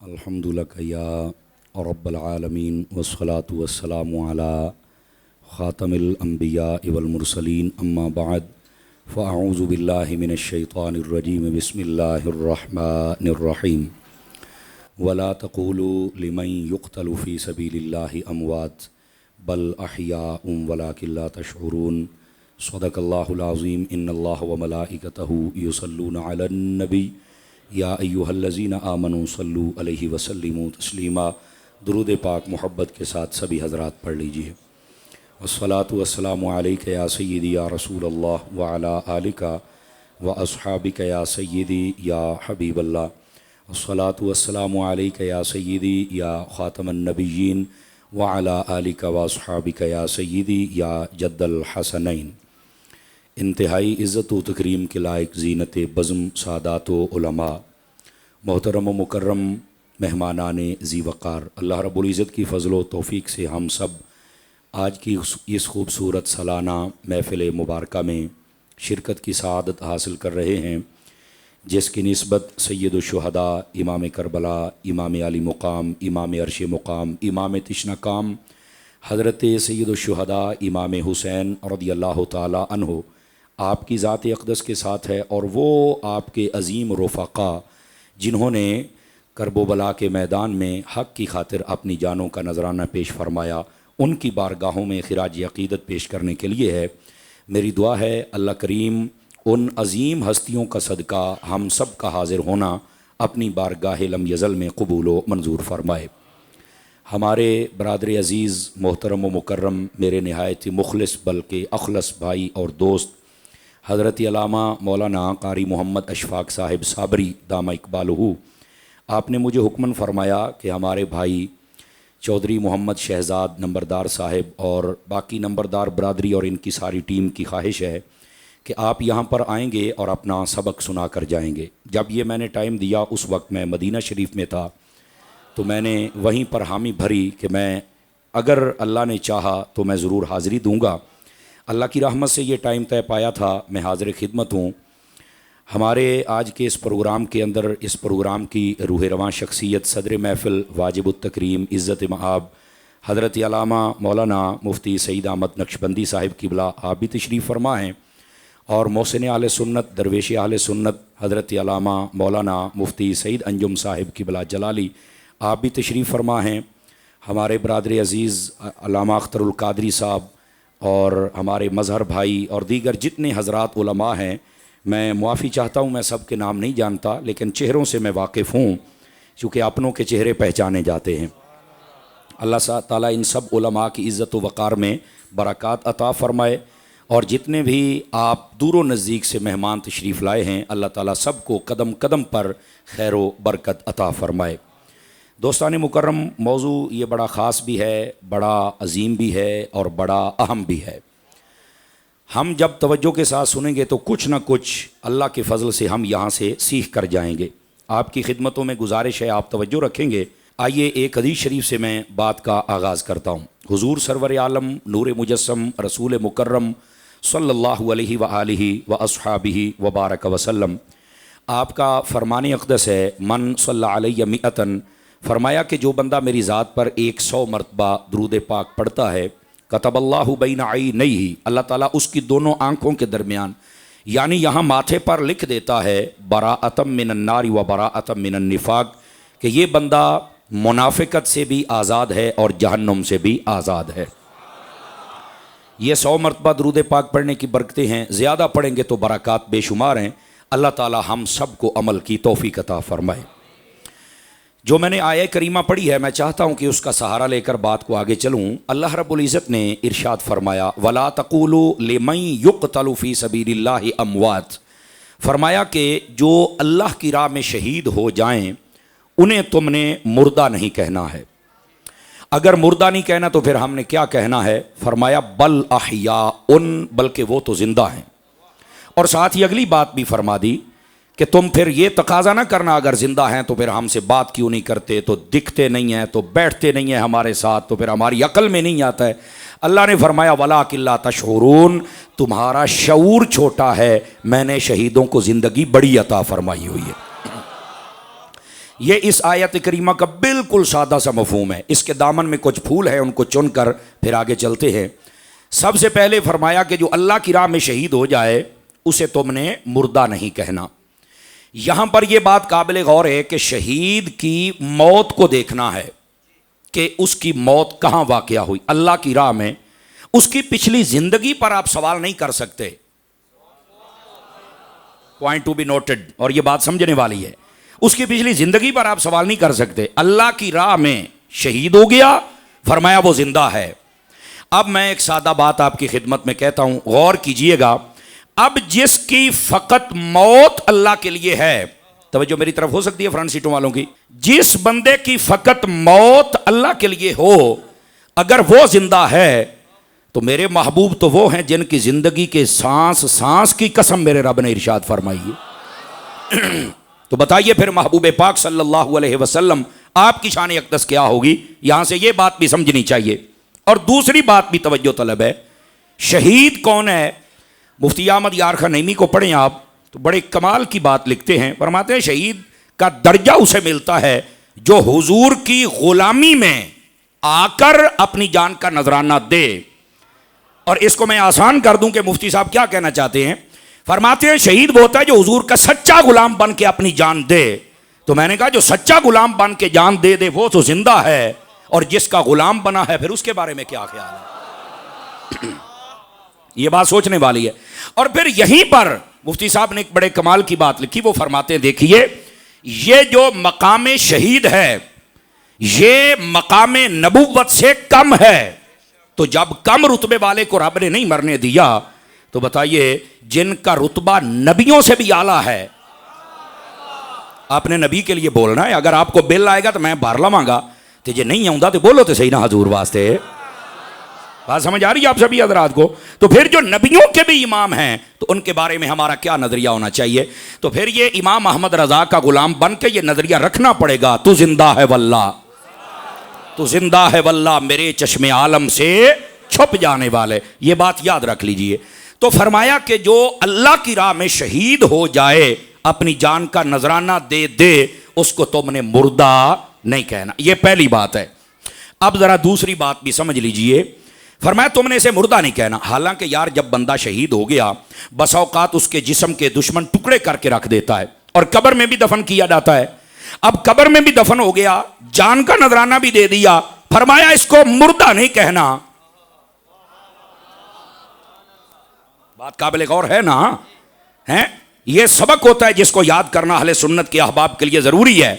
अल्हम्दुलिल्लाह या रब्बल आलमीन वस्सलातु वस्सलामु अला ख़ातमिल अंबिया वल मुरसलीन अम्मा बाद फ़अऊज़ु बिल्लाहि मिनश शैतानिर रजीम बिस्मिल्लाहिर रहमानिर रहीम वला तक़ूलू लिमन युक़्तलु फ़ी सबीलिल्लाहि अमवात बल अहयाउम वलाकिन ला तशऊरून सदक़ल्लाहुल अज़ीम इन्नल्लाह व मलाइकतहु युसल्लूना अलन नबी या अय्युहल्लज़ीना आमनू सल्लू अलैहि वसल्लिमू तस्लीमा। दुरूद पाक मोहब्बत के साथ सभी हज़रात पढ़ लीजिए। वस्सलातु वस्सलामु अलैका या सय्यदी या रसूल अल्लाह व अला आलिका व अस्हाबिका या सय्यदी या हबीबल्लाह। वस्सलातु वस्सलामु अलैका या सय्यदी या ख़ातमन नबिय्यीन व अला आलिका व अस्हाबिका या सय्यदी या जद्दल हसनैन। इंतहाई इज़्ज़त व तकरीम के लायक ज़ीनत बज़्म सादात व उलमा, मोहतरम व मुकर्रम मेहमानाने ज़ी वक़ार, अल्लाह रब्बुल इज़्ज़त की फ़ज़ल व तौफ़ीक़ से हम सब आज की इस खूबसूरत सालाना महफ़िल मुबारका में शिरकत की सआदत हासिल कर रहे हैं, जिसकी निस्बत सय्यदुश्शुहदा इमाम करबला, इमाम अली मुक़ाम, इमाम अर्श मुक़ाम, इमाम तिश्नकाम हज़रत सय्यदुश्शुहदा इमाम हुसैन रज़ियल्लाहु ताला अन्हु आपकी ज़ात अक़दस के साथ है। और वो आपके अज़ीम रफ़क़ा जिन्होंने करबला के मैदान में हक़ की खातिर अपनी जानों का नजराना पेश फरमाया, उनकी बारगाहों में खिराज अक़ीदत पेश करने के लिए है। मेरी दुआ है अल्लाह करीम उन अज़ीम हस्तियों का सदका हम सब का हाज़िर होना अपनी बारगाह लम यज़ल में कबूल व मंजूर फरमाए। हमारे बरादर अज़ीज़ मोहतरम व मुकर्रम मेरे नहायत मुखलिस बल्कि अखलस भाई और दोस्त हज़रत अल्लामा मौलाना कारी मोहम्मद अशफ़ाक़ साहिब साबरी दामा इकबालहू, आपने मुझे हुक्मन फरमाया कि हमारे भाई चौधरी मोहम्मद शहज़ाद नंबरदार साहिब और बाकी नंबरदार बरादरी और इनकी सारी टीम की ख्वाहिश है कि आप यहाँ पर आएंगे और अपना सबक सुना कर जाएंगे। जब ये मैंने टाइम दिया उस वक्त मैं मदीना शरीफ में था, तो मैंने वहीं पर हामी भरी कि मैं अगर अल्लाह ने चाहा तो मैं ज़रूर हाज़िरी दूँगा। अल्लाह की रहमत से ये टाइम तय पाया था, मैं हाज़िर खिदमत हूँ। हमारे आज के इस प्रोग्राम के अंदर इस प्रोग्राम की रूह रवां शख्सियत सदर महफ़िल वाजिबुत तकरीम इज़्ज़त मआब हज़रत अल्लामा मौलाना मुफ्ती सईद अहमद नक्शबंदी साहिब क़िबला आप भी तशरीफ़ फरमा हैं, और मोहसिन आले सुन्नत दरवेश आले सुन्नत हज़रत अल्लामा मौलाना मुफ्ती सईद अंजुम साहिब क़िबला जलाली आप भी तशरीफ़ फरमा हैं। हमारे बरादर अज़ीज़ अल्लामा अख्तरुल कादरी साहब और हमारे मज़हर भाई और दीगर जितने हज़रात उलमा हैं, मैं मुआफ़ी चाहता हूँ, मैं सब के नाम नहीं जानता, लेकिन चेहरों से मैं वाकिफ़ हूँ, चूँकि अपनों के चेहरे पहचाने जाते हैं। अल्लाह ताला इन सब उलमा की इज़्ज़त व वक़ार में बरक़ात अता फ़रमाए, और जितने भी आप दूर व नज़दीक से मेहमान तशरीफ़ लाए हैं, अल्लाह ताला सब को कदम कदम पर खैर व बरकत अता फ़रमाए। दोस्तान मुकर्रम, मौजू ये बड़ा ख़ास भी है, बड़ा अजीम भी है और बड़ा अहम भी है। हम जब तवज्जो के साथ सुनेंगे तो कुछ ना कुछ अल्लाह के फ़ज़ल से हम यहाँ से सीख कर जाएंगे। आपकी खिदमतों में गुजारिश है, आप तवज्जो रखेंगे। आइए एक हदीस शरीफ से मैं बात का आगाज़ करता हूँ। हुज़ूर सरवर आलम नूर मुजस्सम रसूल मुकर्रम सल्लल्लाहु अलैहि व आलिहि व अस्हाबिहि व बारक वसल्लम, आपका फ़रमान अक़दस है, मन सल्ला अलैहि मिअतन, फरमाया कि जो बंदा मेरी ज़ात पर 100 मरतबा दुरूद पाक पढ़ता है, कतबल्लाहु बैन अयनैहि, अल्लाह ताला उसकी दोनों आँखों के दरमियान, यानी यहाँ माथे पर लिख देता है, बराअतम मिनन नारी व बराअतम मिनन निफाक, कि ये बंदा मुनाफिकत से भी आज़ाद है और जहन्नुम से भी आज़ाद है। ये 100 मरतबा दुरूद पाक पढ़ने की बरकतें हैं, ज़्यादा पढ़ेंगे तो बरक़ात बेशुमार हैं। अल्लाह ताला हम सब को अमल की तौफ़ीक़ अता फ़रमाए। जो मैंने आया करीमा पढ़ी है, मैं चाहता हूँ कि उसका सहारा लेकर बात को आगे चलूँ। अल्लाह रब्बुल इज़्ज़त ने इरशाद फरमाया, वला तक़ूलू लिमन युक़तलु फ़ी सबीलिल्लाहि अमवात, फरमाया कि जो अल्लाह की राह में शहीद हो जाएं उन्हें तुमने मुर्दा नहीं कहना है। अगर मुर्दा नहीं कहना तो फिर हमने क्या कहना है? फरमाया बल अहयाउन, बल्कि वो तो ज़िंदा हैं। और साथ ही अगली बात भी फरमा दी कि तुम फिर ये तकाजा ना करना, अगर ज़िंदा हैं तो फिर हमसे बात क्यों नहीं करते, तो दिखते नहीं हैं, तो बैठते नहीं हैं हमारे साथ, तो फिर हमारी अकल में नहीं आता है। अल्लाह ने फरमाया वलाकिन ला तशऊरून, तुम्हारा शऊर छोटा है, मैंने शहीदों को ज़िंदगी बड़ी अता फरमाई हुई है। ये इस आयत करीमा का बिल्कुल सादा सा मफहूम है। इसके दामन में कुछ फूल है, उनको चुनकर फिर आगे चलते हैं। सबसे पहले फरमाया कि जो अल्लाह की राह में शहीद हो जाए उसे तुमने मुर्दा नहीं कहना। यहां पर यह बात काबिल गौर है कि शहीद की मौत को देखना है कि उसकी मौत कहां वाक़या हुई। अल्लाह की राह में उसकी पिछली जिंदगी पर आप सवाल नहीं कर सकते। पॉइंट टू बी नोटेड, और यह बात समझने वाली है। उसकी पिछली जिंदगी पर आप सवाल नहीं कर सकते। अल्लाह की राह में शहीद हो गया, फरमाया वो जिंदा है। अब मैं एक सादा बात आपकी खिदमत में कहता हूं, गौर कीजिएगा। अब जिसकी फकत मौत अल्लाह के लिए है, तवज्जो मेरी तरफ हो सकती है फ्रंट सीटों वालों की, जिस बंदे की फकत मौत अल्लाह के लिए हो, अगर वो जिंदा है तो मेरे महबूब तो वो हैं जिनकी जिंदगी के सांस सांस की कसम मेरे रब ने इरशाद फरमाई है। तो बताइए फिर महबूब पाक सल्लल्लाहु अलैहि वसल्लम आपकी शान अक़दस क्या होगी। यहां से यह बात भी समझनी चाहिए। और दूसरी बात भी तवज्जो तलब है, शहीद कौन है। मुफ्ती अहमद यार खान नईमी को पढ़ें आप, तो बड़े कमाल की बात लिखते हैं। फरमाते हैं शहीद का दर्जा उसे मिलता है जो हुजूर की गुलामी में आकर अपनी जान का नजराना दे। और इसको मैं आसान कर दूं कि मुफ्ती साहब क्या कहना चाहते हैं। फरमाते हैं शहीद वो होता है जो हुजूर का सच्चा गुलाम बन के अपनी जान दे। तो मैंने कहा जो सच्चा गुलाम बन के जान दे दे वो तो जिंदा है, और जिसका गुलाम बना है फिर उसके बारे में क्या ख्याल है। यह बात सोचने वाली है। और फिर यहीं पर मुफ्ती साहब ने एक बड़े कमाल की बात लिखी। वो फरमाते हैं देखिए, ये जो मकाम शहीद है ये मकाम नबुव्वत से कम है। तो जब कम रुतबे वाले को रब ने नहीं मरने दिया, तो बताइए जिनका रुतबा नबियों से भी आला है। आपने नबी के लिए बोलना है। अगर आपको बिल आएगा तो मैं भर लवांगा, तो जे नहीं आऊंगा तो बोलो तो सही ना हजूर वास्ते। बात समझ आ रही है आप सभी हजरात को। तो फिर जो नबियों के भी इमाम हैं तो उनके बारे में हमारा क्या नजरिया होना चाहिए। तो फिर ये इमाम अहमद रजा का गुलाम बन के ये नजरिया रखना पड़ेगा, तू जिंदा है वल्ला, तू जिंदा है वल्ला, मेरे चश्मे आलम से छुप जाने वाले। ये बात याद रख लीजिए। तो फरमाया कि जो अल्लाह की राह में शहीद हो जाए, अपनी जान का नजराना दे दे, उसको तुमने मुर्दा नहीं कहना। यह पहली बात है। अब जरा दूसरी बात भी समझ लीजिए। फरमाया तुमने इसे मुर्दा नहीं कहना। हालांकि यार जब बंदा शहीद हो गया, बस औकात उसके जिस्म के दुश्मन टुकड़े करके रख देता है और कब्र में भी दफन किया जाता है। अब कब्र में भी दफन हो गया, जान का नजराना भी दे दिया, फरमाया इसको मुर्दा नहीं कहना। बात काबिल गौर है ना, है? यह सबक होता है जिसको याद करना अहले सुन्नत के अहबाब के लिए जरूरी है।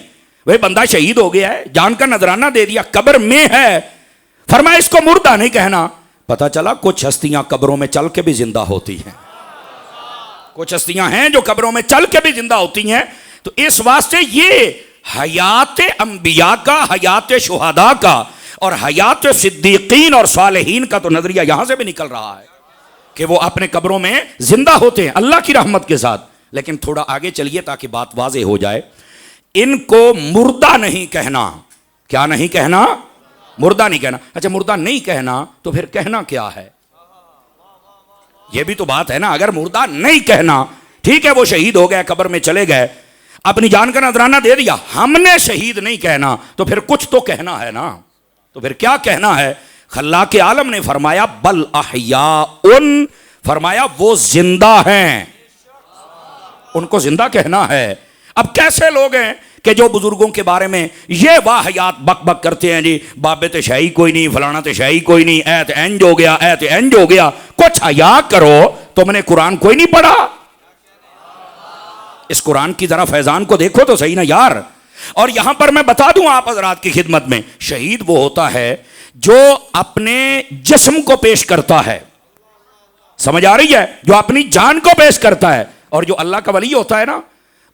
वही बंदा शहीद हो गया है, जान का नजराना दे दिया, कब्र में है, फरमाया इसको मुर्दा नहीं कहना। पता चला कुछ हस्तियां कब्रों में चल के भी जिंदा होती हैं। कुछ हस्तियां हैं जो कब्रों में चल के भी जिंदा होती हैं। तो इस वास्ते ये हयात अंबिया का, हयात शुहदा का और हयात सिद्दीकीन और सालेहीन का तो नजरिया यहां से भी निकल रहा है कि वो अपने कब्रों में जिंदा होते हैं अल्लाह की रहमत के साथ। लेकिन थोड़ा आगे चलिए ताकि बात वाज़ेह हो जाए। इनको मुर्दा नहीं कहना। क्या नहीं कहना? मुर्दा नहीं कहना। अच्छा, मुर्दा नहीं कहना तो फिर कहना क्या है? यह भी तो बात है ना। अगर मुर्दा नहीं कहना, ठीक है वो शहीद हो गए, कब्र में चले गए, अपनी जान का नजराना दे दिया, हमने शहीद नहीं कहना, तो फिर कुछ तो कहना है ना। तो फिर क्या कहना है? खल्लाक आलम ने फरमाया बल अहयाउन, फरमाया वो जिंदा हैं, उनको जिंदा कहना है। अब कैसे लोग हैं कि जो बुजुर्गों के बारे में ये वाहियात बक बक करते हैं, जी बाबे तो शाही कोई नहीं, फलाना तो शाही कोई नहीं, ऐ तो इंज हो गया, ऐ तो इंज हो गया। कुछ हया करो, तुमने कुरान कोई नहीं पढ़ा? इस कुरान की जरा फैजान को देखो तो सही ना यार। और यहां पर मैं बता दूं आप हजरात की खिदमत में, शहीद वो होता है जो अपने जिस्म को पेश करता है, समझ आ रही है, जो अपनी जान को पेश करता है। और जो अल्लाह का वली होता है ना,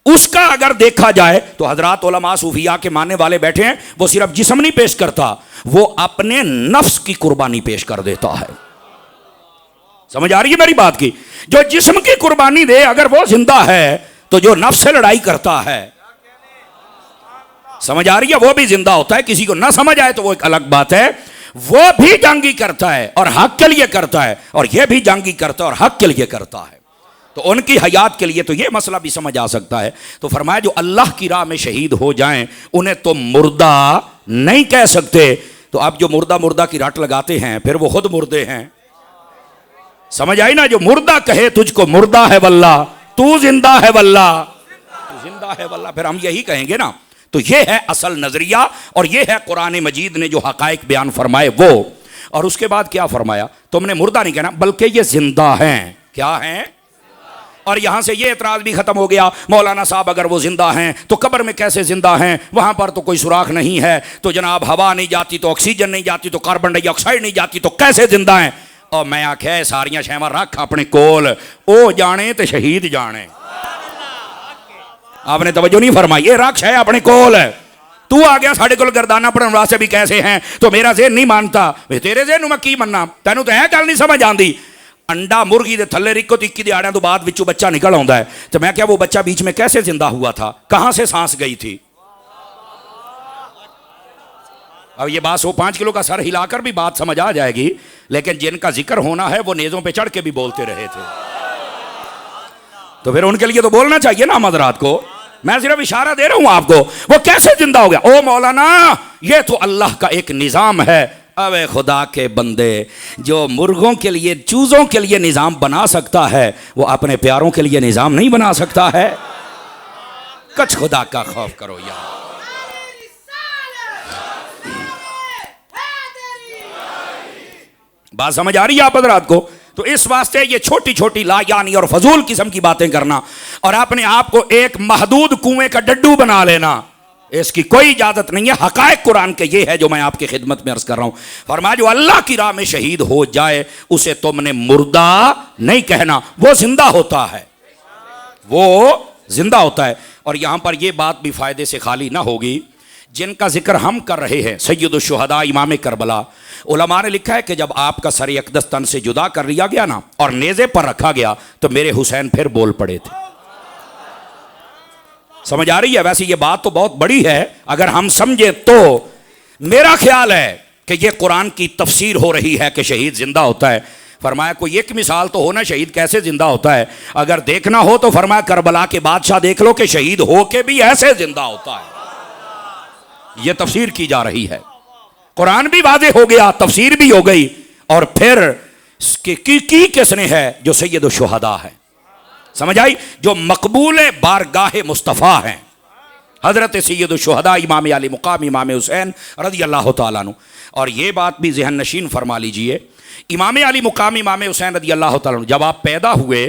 उसका अगर देखा जाए तो हजरात उलमा सूफिया के मानने वाले बैठे हैं, वो सिर्फ जिस्म नहीं पेश करता, वो अपने नफ्स की कुर्बानी पेश कर देता है। समझ आ रही है मेरी बात की? जो जिस्म की कुर्बानी दे, अगर वो जिंदा है, तो जो नफ्स से लड़ाई करता है, समझ आ रही है, वो भी जिंदा होता है। किसी को ना समझ आए तो वो एक अलग बात है। वो भी जंगी करता है और हक के लिए करता है, और यह भी जंगी करता है और हक के लिए करता है। तो उनकी हयात के लिए तो ये मसला भी समझ आ सकता है। तो फरमाया जो अल्लाह की राह में शहीद हो जाएं उन्हें तो मुर्दा नहीं कह सकते। तो अब जो मुर्दा मुर्दा की रट लगाते हैं फिर वो खुद मुर्दे हैं। समझ आई ना? जो मुर्दा कहे तुझको मुर्दा है वल्ला, तू जिंदा है वल्ला, तू जिंदा है वल्ला, फिर हम यही कहेंगे ना। तो ये है असल नजरिया और ये है कुरान मजीद ने जो हकायक बयान फरमाए वो। और उसके बाद क्या फरमाया? तुमने मुर्दा नहीं कहना बल्कि ये जिंदा हैं। क्या हैं? और यहां से ये एतराज भी खत्म हो गया, मौलाना साहब अगर वो जिंदा हैं तो कब्र में कैसे जिंदा हैं? वहां पर तो कोई सुराख नहीं है, तो जनाब हवा नहीं जाती, तो ऑक्सीजन नहीं जाती, तो कार्बन डाइऑक्साइड नहीं जाती, तो कैसे जिंदा हैं? और मैं आख्या सारियां शैवां रख अपने कोल, ओ जाने तो शहीद जाने। आपने तवज्जो नहीं फरमाई। ये रख है अपने कोल। तू आ गया साढ़े कोल गर्दाना पढ़ने वास्ते भी कैसे हैं, तो मेरा ज़हन नहीं मानता। तेरे ज़हन मैं की मनना? तेनू तो है गल नहीं समझ आती। अंडा मुर्गी के थले रिको तिक्की दिहाड़ियां तो बाद विचों बच्चा निकल आता है। तो मैं क्या वो बच्चा बीच में कैसे जिंदा हुआ था? कहां से सांस गई थी? अब ये बात 105 किलो का सर हिलाकर भी बात समझ आ जाएगी, लेकिन जिनका जिक्र होना है वो नेज़ों पे चढ़ के भी बोलते रहे थे, तो फिर उनके लिए तो बोलना चाहिए ना हज़रात को। मैं सिर्फ इशारा दे रहा हूं आपको। वो कैसे जिंदा हो गया? ओ मौलाना, ये तो अल्लाह का एक निज़ाम है। अबे खुदा के बंदे, जो मुर्गों के लिए चूज़ों के लिए निज़ाम बना सकता है वो अपने प्यारों के लिए निज़ाम नहीं बना सकता है? कुछ खुदा का खौफ करो यार। बात समझ आ रही है आप हज़रात को? तो इस वास्ते ये छोटी छोटी लायानी और फजूल किस्म की बातें करना और अपने आप को एक महदूद कुएं का डड्डू बना लेना, इसकी कोई इजाजत नहीं है। हकायक कुरान के ये है जो मैं आपकी खिदमत में अर्ज कर रहा हूं। फरमाया जो अल्लाह की राह में शहीद हो जाए उसे तुमने मुर्दा नहीं कहना, वो जिंदा होता है, वो जिंदा होता है। और यहां पर यह बात भी फायदे से खाली ना होगी, जिनका जिक्र हम कर रहे हैं सैयदुश शुहदा इमाम करबला, उलमा ने लिखा है कि जब आपका सर अक़दस तन से जुदा कर लिया गया ना और नेज़े पर रखा गया तो मेरे हुसैन फिर बोल पड़े थे। समझ आ रही है? वैसे ये बात तो बहुत बड़ी है, अगर हम समझे तो मेरा ख्याल है कि ये कुरान की तफसीर हो रही है कि शहीद जिंदा होता है। फरमाया कोई एक मिसाल तो हो ना शहीद कैसे जिंदा होता है। अगर देखना हो तो फरमाया करबला के बादशाह देख लो कि शहीद हो के भी ऐसे जिंदा होता है। यह तफसीर की जा रही है, कुरान भी वाज़े हो गया, तफसीर भी हो गई, और फिर की किसने है? जो सैयद शुहदा है। समझ आई? जो मकबूल बारगाह मुस्तफ़ा हैं, हजरत सैयद शुहदा इमाम अली मुकाम इमाम हुसैन रज़ी अल्लाह तआला अन्हु। और ये बात भी ज़हन नशीन फरमा लीजिए, इमाम अली मुकाम इमाम हुसैन रज़ी अल्लाह तआला अन्हु जब आप पैदा हुए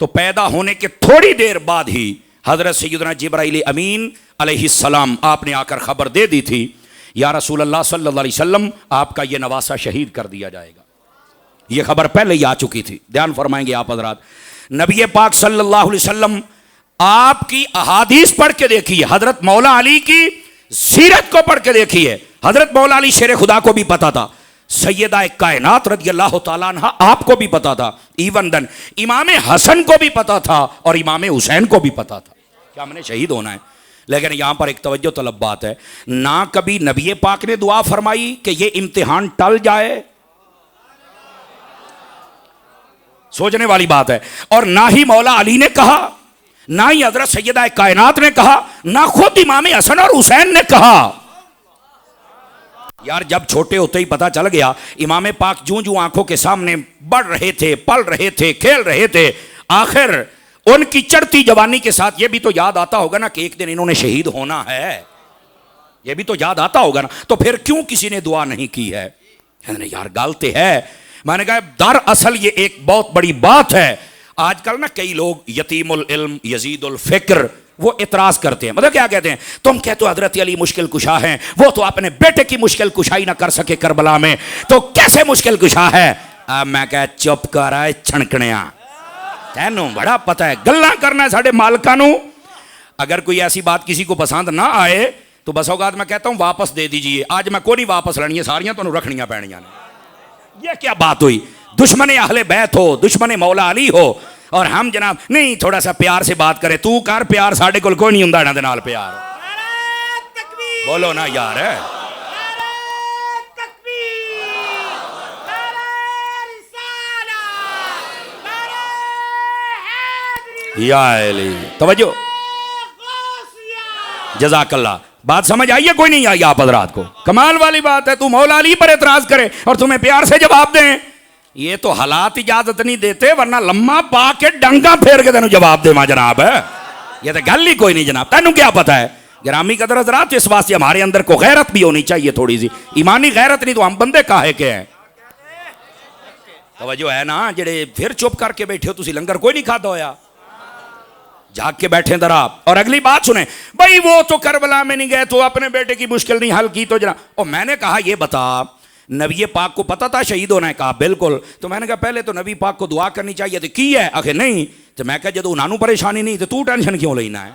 तो पैदा होने के थोड़ी देर बाद ही हजरत सैयदना जिब्राइल अमीन अलैहिस्सलाम आपने आकर खबर दे दी थी, या रसूल अल्लाह सल्लल्लाहु अलैहि वसल्लम आपका ये नवासा शहीद कर दिया जाएगा। ये खबर पहले ही आ चुकी थी। ध्यान फरमाएंगे आप हजरात, नबी पाक सल्लल्लाहु अलैहि वसल्लम आपकी अहादीस पढ़ के देखिए, हजरत मौला अली की सीरत को पढ़ के देखिए। हजरत मौला अली शेर खुदा को भी पता था, सैयदा कायनात रज़ी अल्लाह तआला अन्हा आपको भी पता था, इवन दन इमाम हसन को भी पता था और इमाम हुसैन को भी पता था कि हमने शहीद होना है। लेकिन यहां पर एक तवज्जो तलब बात है, ना कभी नबी पाक ने दुआ फरमाई कि ये इम्तिहान टल जाए, सोचने वाली बात है, और ना ही मौला अली ने कहा, ना ही हजरत सैयदा कायनात ने कहा, ना खुद इमाम हसन और हुसैन ने कहा। यार जब छोटे होते ही पता चल गया, इमाम पाक जूं जूं आंखों के सामने बढ़ रहे थे, पल रहे थे, खेल रहे थे, आखिर उनकी चढ़ती जवानी के साथ ये भी तो याद आता होगा ना कि एक दिन इन्होंने शहीद होना है, ये भी तो याद आता होगा ना। तो फिर क्यों किसी ने दुआ नहीं की है? यार गलत है। मैंने कहा दरअसल ये एक बहुत बड़ी बात है। आजकल ना कई लोग यतीमुल इल्म यजीदुल फिक्र वो इतराज करते हैं, मतलब क्या कहते हैं, तुम कहते हो हजरत अली मुश्किल कुशा हैं, वो तो अपने बेटे की मुश्किल कुशाई ना कर सके करबला में, तो कैसे मुश्किल कुशा है? अब मैं कह चुप कर आए छणकणिया, तेनू बड़ा पता है, गल्ला करना है साढ़े मालका नू। अगर कोई ऐसी बात किसी को पसंद ना आए तो बस औकात मैं कहता हूं वापस दे दीजिए, आज मैं कोई नहीं वापस लेनी है, सारियां तो रखनियां पैनियां ने। यह क्या बात हुई? दुश्मन अहले बैत हो, दुश्मन मौला अली हो, और हम जनाब नहीं थोड़ा सा प्यार से बात करें। तू कर प्यार, साढ़े कोल कोई नहीं हुंदा इन्हां दे नाल प्यार। बोलो ना यार, या अली तवज्जो, जज़ाकल्लाह। बात समझ आई है कोई नहीं आई आप हजरात को? कमाल वाली बात है, तू मौला अली पर एतराज करे और तुम्हें प्यार से जवाब दें। ये तो हालात इजाजत नहीं देते, वरना लम्मा पा के डंगा फेर के तेन जवाब देवा जनाब है। ये तो गल ही कोई नहीं जनाब, तेन क्या पता है? गिरामी कदर हजरात, इस वास्ते हमारे अंदर को गैरत भी होनी चाहिए, थोड़ी सी ईमानी गैरत, नहीं तो हम बंदे काहे के हैं। तवज्जो है ना? जेड़े फिर चुप करके बैठे हो, तुसी लंगर कोई नहीं खाता होया, जाग के बैठे दरा। और अगली बात सुने, भाई वो तो करबला में नहीं गए तो अपने बेटे की मुश्किल नहीं हल की तो जना। और मैंने कहा ये बता, नबी पाक को पता था शहीद होना है? कहा बिल्कुल। तो मैंने कहा पहले तो नबी पाक को दुआ करनी चाहिए थी, की है? आखिर नहीं। तो मैं कहा जब उन्होंने परेशानी नहीं तो तू टेंशन क्यों लेना है?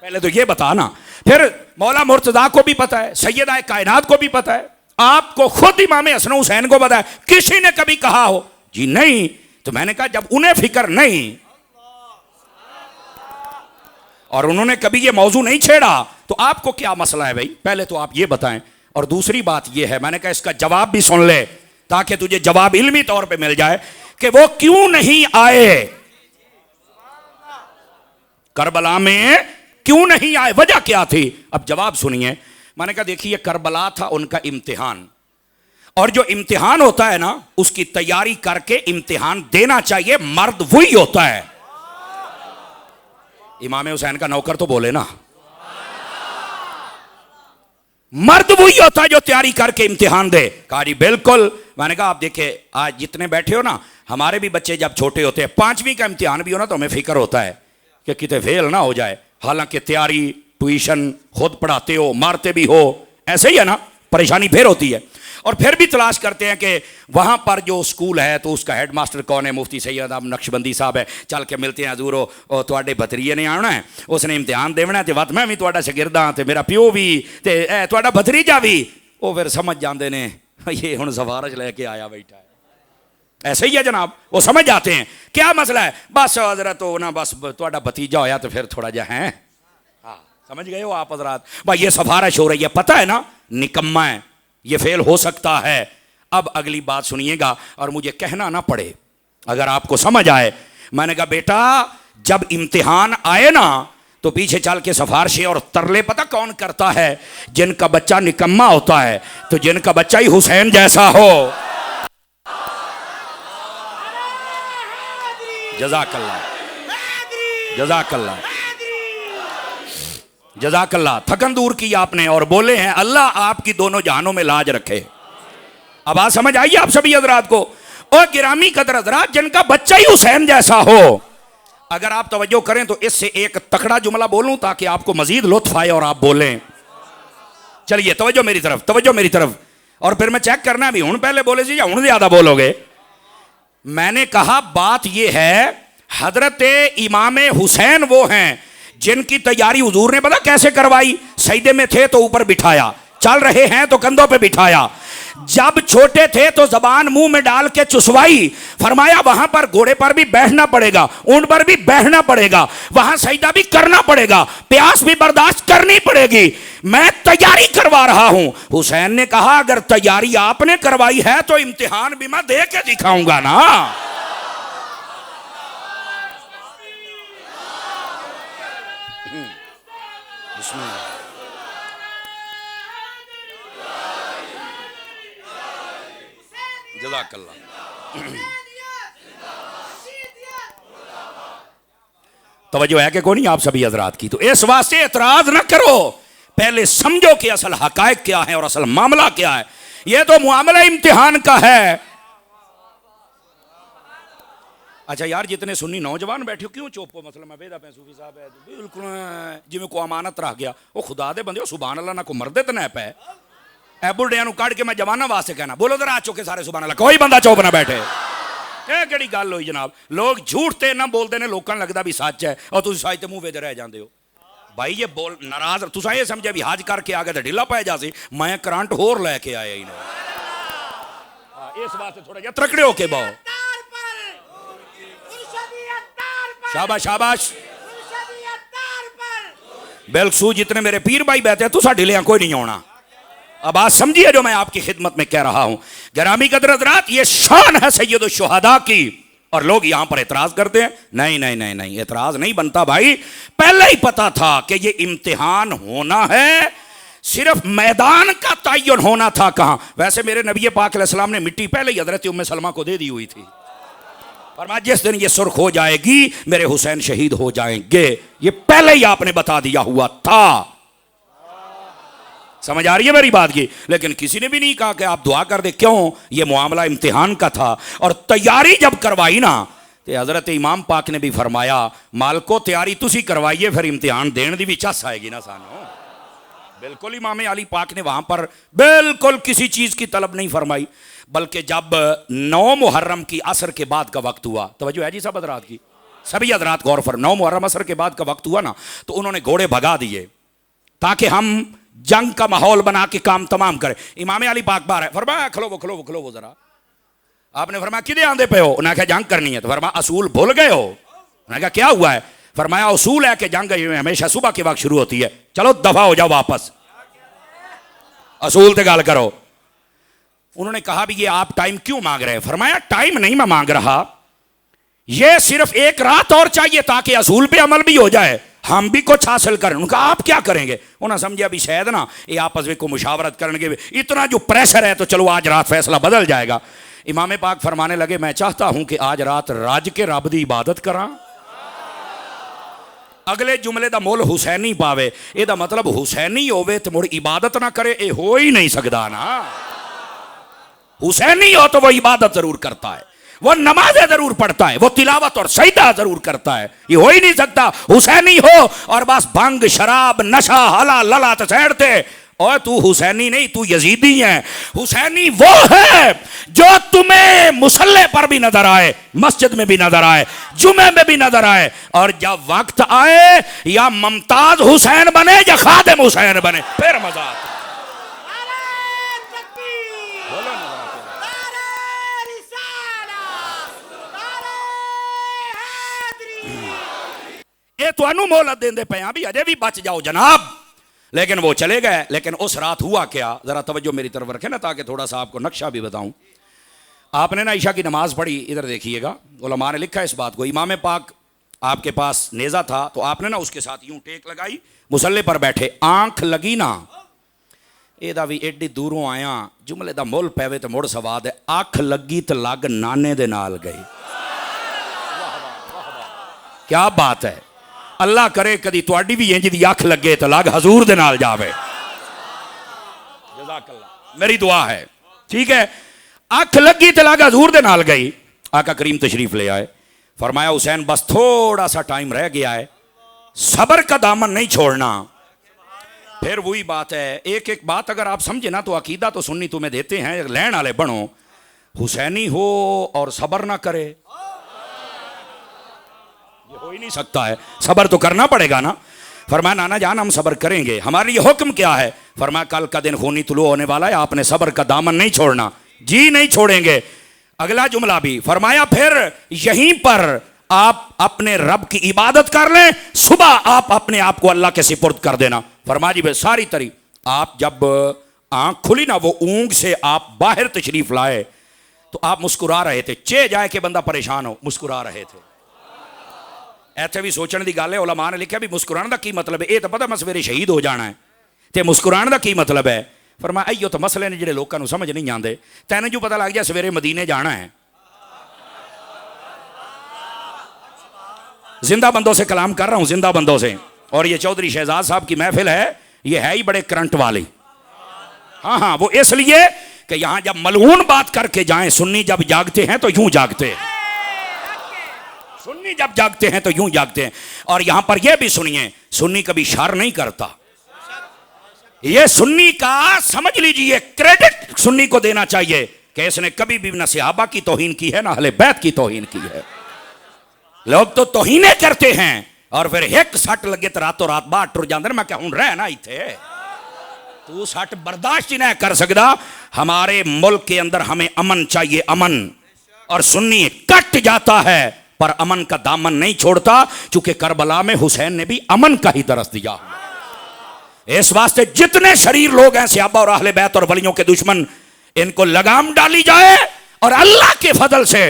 पहले तो ये बता ना। फिर मौला मुर्तजा को भी पता है, सैयदा कायनात को भी पता है, आपको खुद इमाम हसन हुसैन को पता है। किसी ने कभी कहा हो जी नहीं? तो मैंने कहा जब उन्हें फिक्र नहीं और उन्होंने कभी ये मौजू नहीं छेड़ा तो आपको क्या मसला है भाई? पहले तो आप ये बताएं। और दूसरी बात ये है, मैंने कहा इसका जवाब भी सुन ले ताकि तुझे जवाब इल्मी तौर पे मिल जाए कि वो क्यों नहीं आए करबला में, क्यों नहीं आए, वजह क्या थी? अब जवाब सुनिए। मैंने कहा देखिए, करबला था उनका इम्तिहान, और जो इम्तिहान होता है ना उसकी तैयारी करके इम्तिहान देना चाहिए, मर्द वही होता है। इमाम हुसैन का नौकर तो बोले ना, मर्द वही होता है जो तैयारी करके इम्तिहान दे। कहा जी बिल्कुल। मैंने कहा आप देखिए, आज जितने बैठे हो ना, हमारे भी बच्चे जब छोटे होते हैं, 5वीं का इम्तिहान भी हो ना तो हमें फिक्र होता है कि कितने फेल ना हो जाए। हालांकि तैयारी, ट्यूशन खुद पढ़ाते हो, मारते भी हो, ऐसे ही है ना, परेशानी फिर होती है। और फिर भी तलाश करते हैं कि वहाँ पर जो स्कूल है तो उसका हेड मास्टर कौन है? मुफ्ती सैयद अब नक्शबंदी साहब है। चल के मिलते हैं हजूर, तुहाडे भतरीए ने आना है, उसने इम्तिहान देना है, वत मैं भी तुहाडा शागिर्द हाँ, मेरा प्यो भी, तुहाडा भतरीजा भी। वो फिर समझ जाते हैं ये हुण सिफारिश लेके आया बैठा है। ऐसे ही है जनाब, वो समझ जाते हैं क्या मसला है। बस हजरत तो ना, बस तुहाडा भतीजा होया तो फिर थोड़ा जा है। हाँ समझ गए हो आप हजरात? भाई ये सिफारिश हो रही है, पता है ना निकम्मा है, ये फेल हो सकता है। अब अगली बात सुनिएगा और मुझे कहना ना पड़े, अगर आपको समझ आए। मैंने कहा बेटा जब इम्तिहान आए ना तो पीछे चल के सिफारिशें और तरले पता कौन करता है? जिनका बच्चा निकम्मा होता है, तो जिनका बच्चा ही हुसैन जैसा हो। जज़ाकल्लाह, जज़ाकल्लाह, जज़ाकल्लाह। थकन दूर की आपने और बोले हैं अल्लाह आपकी दोनों जहानों में लाज रखे। अब बात समझ आई आप सभी हजरात को? और गिरामी कदर हजरात, जिनका बच्चा ही हुसैन जैसा हो, अगर आप तवज्जो करें तो इससे एक तकड़ा जुमला बोलूं ताकि आपको मजीद लुत्फ आए और आप बोलें। चलिए तवज्जो मेरी तरफ, तवज्जो मेरी तरफ। और फिर मैं चेक करना भी हूं पहले बोले जी या हूं ज्यादा बोलोगे। मैंने कहा बात यह है, हजरत इमाम हुसैन वो हैं जिनकी तैयारी हुजूर ने पता कैसे करवाई? सजदे में थे तो ऊपर बिठाया, चल रहे हैं तो कंधों पे बिठाया, जब छोटे थे तो जबान मुंह में डाल के चुसवाई। फरमाया वहां पर घोड़े पर भी बैठना पड़ेगा, ऊंट पर भी बैठना पड़ेगा, वहां सजदा भी करना पड़ेगा, प्यास भी बर्दाश्त करनी पड़ेगी, मैं तैयारी करवा रहा हूं। हुसैन ने कहा अगर तैयारी आपने करवाई है तो इम्तिहान भी मैं दे के दिखाऊंगा ना। तवज्जो है कि कोई नहीं आप सभी हजरात की? तो इस वास्ते एतराज न करो, पहले समझो कि असल हकायक क्या है और असल मामला क्या है। यह तो मामला इम्तिहान का है। अच्छा यार जितने सुन्नी नौजवान बैठे हो क्यों चुप हो? मतलब मैं बेदा सूफी साहब है बिल्कुल जिमें को अमानत रह गया। वो खुदा दे बंदे सुभान अल्लाह ना को मरदे तो न पै ए बुढ़िया कड़ के मैं जवाना वास्ते कहना बोलो जरा चुके सारे सुभान अल्लाह, कोई बंदा चुप ना बैठे। ये केड़ी गल होई जनाब? लोग झूठ ते ना बोलते ने, लोगों लगता भी सच है और तुम सच ते मुंह वेच रह जाते हो। भाई ये बोल नाराज तुसा ये समझे भी हज करके आ गए तो ढीला पै जासी, मैं करंट होर लैके आया इन्हें। इस वास्ते थोड़ा जिहा त्रकड़े होके बहु। शाबाश शाबाश। बेलसू जितने मेरे पीर भाई बैठे हैं तुसा ढिलिया कोई नहीं होना। अब आज समझिए जो मैं आपकी खिदमत में कह रहा हूं। गिरामी कदर हज़रात, ये शान है सैयद शुहदा की और लोग यहां पर एतराज करते हैं। नहीं नहीं नहीं नहीं, एतराज नहीं बनता भाई, पहले ही पता था कि ये इम्तिहान होना है, सिर्फ मैदान का तयन होना था कहां। वैसे मेरे नबी पाक अलैहिस्सलाम ने मिट्टी पहले ही हजरत उम्मे सलमा को दे दी हुई थी, फरमाया जिस दिन ये सुर्ख हो जाएगी मेरे हुसैन शहीद हो जाएंगे, ये पहले ही आपने बता दिया हुआ था। समझ आ रही है मेरी बात की? लेकिन किसी ने भी नहीं कहा कि आप दुआ कर दे, क्यों? ये मामला इम्तिहान का था। और तैयारी जब करवाई ना, तो हजरत इमाम पाक ने भी फरमाया मालको तैयारी तुसी करवाइए, फिर इम्तिहान देने की भी चस आएगी ना सानू। बिल्कुल इमाम अली पाक ने वहां पर बिल्कुल किसी चीज की तलब नहीं फरमाई, बल्कि जब 9 मुहर्रम की असर के बाद का वक्त हुआ, तवज्जो है जी सब हजरात की, सभी हजरात गौर फरमाएं, 9 मुहर्रम असर के बाद का वक्त हुआ ना, तो उन्होंने घोड़े भगा दिए ताकि हम जंग का माहौल बना के काम तमाम करें। इमाम अली पाक बाहर है, फरमाया खलो वो जरा। आपने फरमाया किधे आंदे पे हो? उन्होंने कहा जंग करनी है। तो फरमाया असूल भूल गए हो? उन्होंने कहा क्या हुआ है? फरमाया असूल है कि जंग हमेशा सुबह के वक्त शुरू होती है, चलो दफा हो जाओ वापस, असूल से गल करो। उन्होंने कहा भी ये आप टाइम क्यों मांग रहे हैं? फरमाया टाइम नहीं मैं मांग रहा, ये सिर्फ एक रात और चाहिए ताकि असूल पे अमल भी हो जाए, हम भी कुछ हासिल करें। उनका आप क्या करेंगे? उन्होंने समझा भी शायद ना ये आपस में को मुशावरत करने, इतना जो प्रेशर है तो चलो आज रात फैसला बदल जाएगा। इमाम पाक फरमाने लगे मैं चाहता हूं कि आज रात राज के रब दी इबादत करा। अगले जुमले का मुल हुसैनी पावे, यदा मतलब हुसैनी होवे तो मुड़ इबादत ना करे, ये हो ही नहीं सकता ना। हुसैनी हो तो वो इबादत जरूर करता है, वो नमाजें जरूर पढ़ता है, वो तिलावत और सजदा जरूर करता है, ये हो ही नहीं सकता हुसैनी हो और बस भंग शराब नशा हला लला तैरते। और तू हुसैनी नहीं, तू यजीदी है। हुसैनी वो है जो तुम्हें मुसल्ले पर भी नजर आए, मस्जिद में भी नजर आए, जुमे में भी नजर आए, और जब वक्त आए या मुमताज हुसैन बने या खादिम हुसैन बने, फिर मजा आता है। ये तो मोहलत देंदे पे भी अजे भी बच जाओ जनाब। लेकिन वो चले गए। लेकिन उस रात हुआ क्या, जरा तवज्जो मेरी तरफ रखें ना, ताकि थोड़ा सा आपको नक्शा भी बताऊं। आपने ना ईशा की नमाज पढ़ी, इधर देखिएगा, उलमा ने लिखा है इस बात को। इमाम पाक आपके पास नेज़ा था तो आपने ना उसके साथ यूं टेक लगाई, मुसल्ले पर बैठे, आंख लगी ना, एदा भी एडी दूरों आया, जुमले दा मुल पैवे तो मुड़ सवाद है, अख लगी तो लग नाने दे नाल गई। क्या बात है, अल्लाह करे कदी तुहाडी भी इंज दी अख लगे तो लग हजूर दे नाल जावे। जज़ाकल्लाह, मेरी दुआ है, ठीक है। अख लगी तो लग हजूर दे नाल गई। आका करीम तशरीफ ले आए, फरमाया हुसैन बस थोड़ा सा टाइम रह गया है, सब्र का दामन नहीं छोड़ना। फिर वही बात है, एक एक बात अगर आप समझे ना तो अकीदा तो सुन्नी तुम्हें देते हैं, लैन वाले बनो। हुसैनी हो और सब्र ना करे, ये हो ही नहीं सकता है, सब्र तो करना पड़ेगा ना। फरमाया नाना जान हम सब्र करेंगे, हमारे लिए हुक्म क्या है? फरमाया कल का दिन खूनी तुलू होने वाला है, आपने सब्र का दामन नहीं छोड़ना। जी नहीं छोड़ेंगे। अगला जुमला भी फरमाया फिर यहीं पर आप अपने रब की इबादत कर लें, सुबह आप अपने आप को अल्लाह के सिपुर्द कर देना। फरमाया जी सारी तरी आप जब आंख खुली ना, वो ऊँग से आप बाहर तशरीफ लाए तो आप मुस्कुरा रहे थे, चे जाए कि बंदा परेशान हो, मुस्कुरा रहे थे। इतने भी सोचने की गल है, उलमा ने लिखा भी मुस्कुराने का की मतलब है। ये तो पता मैं सवेरे शहीद हो जाना है, तो मुस्कुराने का की मतलब है? फरमाया इयो तो मसले ने जिहड़े लोगों को समझ नहीं आते। तैनूं जो पता लग जाए सवेरे मदीने जाना है, जिंदा बंदों से कलाम कर रहा हूं, जिंदा बंदों से। और ये चौधरी शहजाद साहब की महफिल है, ये है ही बड़े करंट वाली। हाँ हाँ, वो इसलिए कि यहां जब मलऊन बात करके जाएं, सुन्नी जब जागते हैं तो यूं जागते हैं, सुन्नी जब जागते हैं तो यूं जागते हैं। और यहां पर यह भी सुनिए, सुन्नी कभी शर नहीं करता। यह सुन्नी का समझ लीजिए क्रेडिट सुन्नी को देना चाहिए कि इसने कभी भी ना सहाबा की तौहीन की है ना अहले बैत की तौहीन की है। लोग तो तौहीने करते हैं और फिर एक सट लगे तो रातों रात बाहर टुर जाते। मैं क्या हूं रह ना इथे, तू सट बर्दाश्त ही नहीं कर सकता। हमारे मुल्क के अंदर हमें अमन चाहिए, अमन। और सुन्नी कट जाता है पर अमन का दामन नहीं छोड़ता, क्योंकि करबला में हुसैन ने भी अमन का ही दरस दिया। इस वास्ते जितने शरीर लोग हैं सहाबा और अहले बैत और वलियों के दुश्मन, इनको लगाम डाली जाए और अल्लाह के फजल से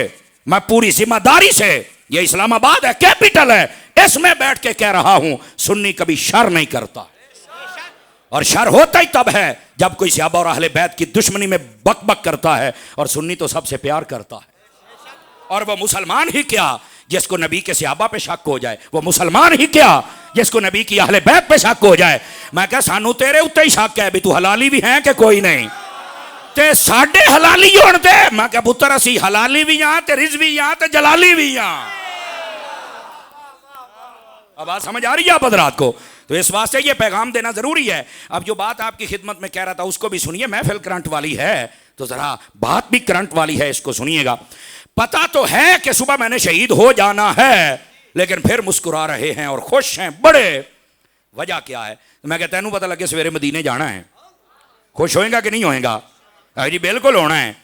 मैं पूरी जिम्मेदारी से, ये इस्लामाबाद है, कैपिटल है, इसमें बैठ के कह रहा हूं, सुन्नी कभी शर नहीं करता। और शर होता ही तब है जब कोई सहाबा और अहले बैत की दुश्मनी में बक बक करता है, और सुन्नी तो सबसे प्यार करता है। और वह मुसलमान ही क्या जिसको नबी के सहाबा पे शक हो जाए, वो मुसलमान ही क्या जिसको नबी की अहले बैत पे शक हो जाए। मैं क्या सानू तेरे उत्ते ही शक है भी तू हलाली भी है कि कोई नहीं, ते साडे हलाली होण दे। मैं क्या पुत्र असी हलाली भी हां ते रिजवी हां ते जलाली भी हां। अब बात समझ आ रही है आप हज़रात को? तो इस वास्ते ये पैगाम देना जरूरी है। अब जो बात आपकी खिदमत में कह रहा था उसको भी सुनिए, महफिल करंट वाली है तो जरा बात भी करंट वाली है, इसको सुनिएगा। पता तो है कि सुबह मैंने शहीद हो जाना है, लेकिन फिर मुस्कुरा रहे हैं और खुश हैं बड़े। वजह क्या है? मैं कहता हूं पता लगे सवेरे मदीने जाना है, खुश होएगा कि नहीं होएगा? जी बिल्कुल होना है।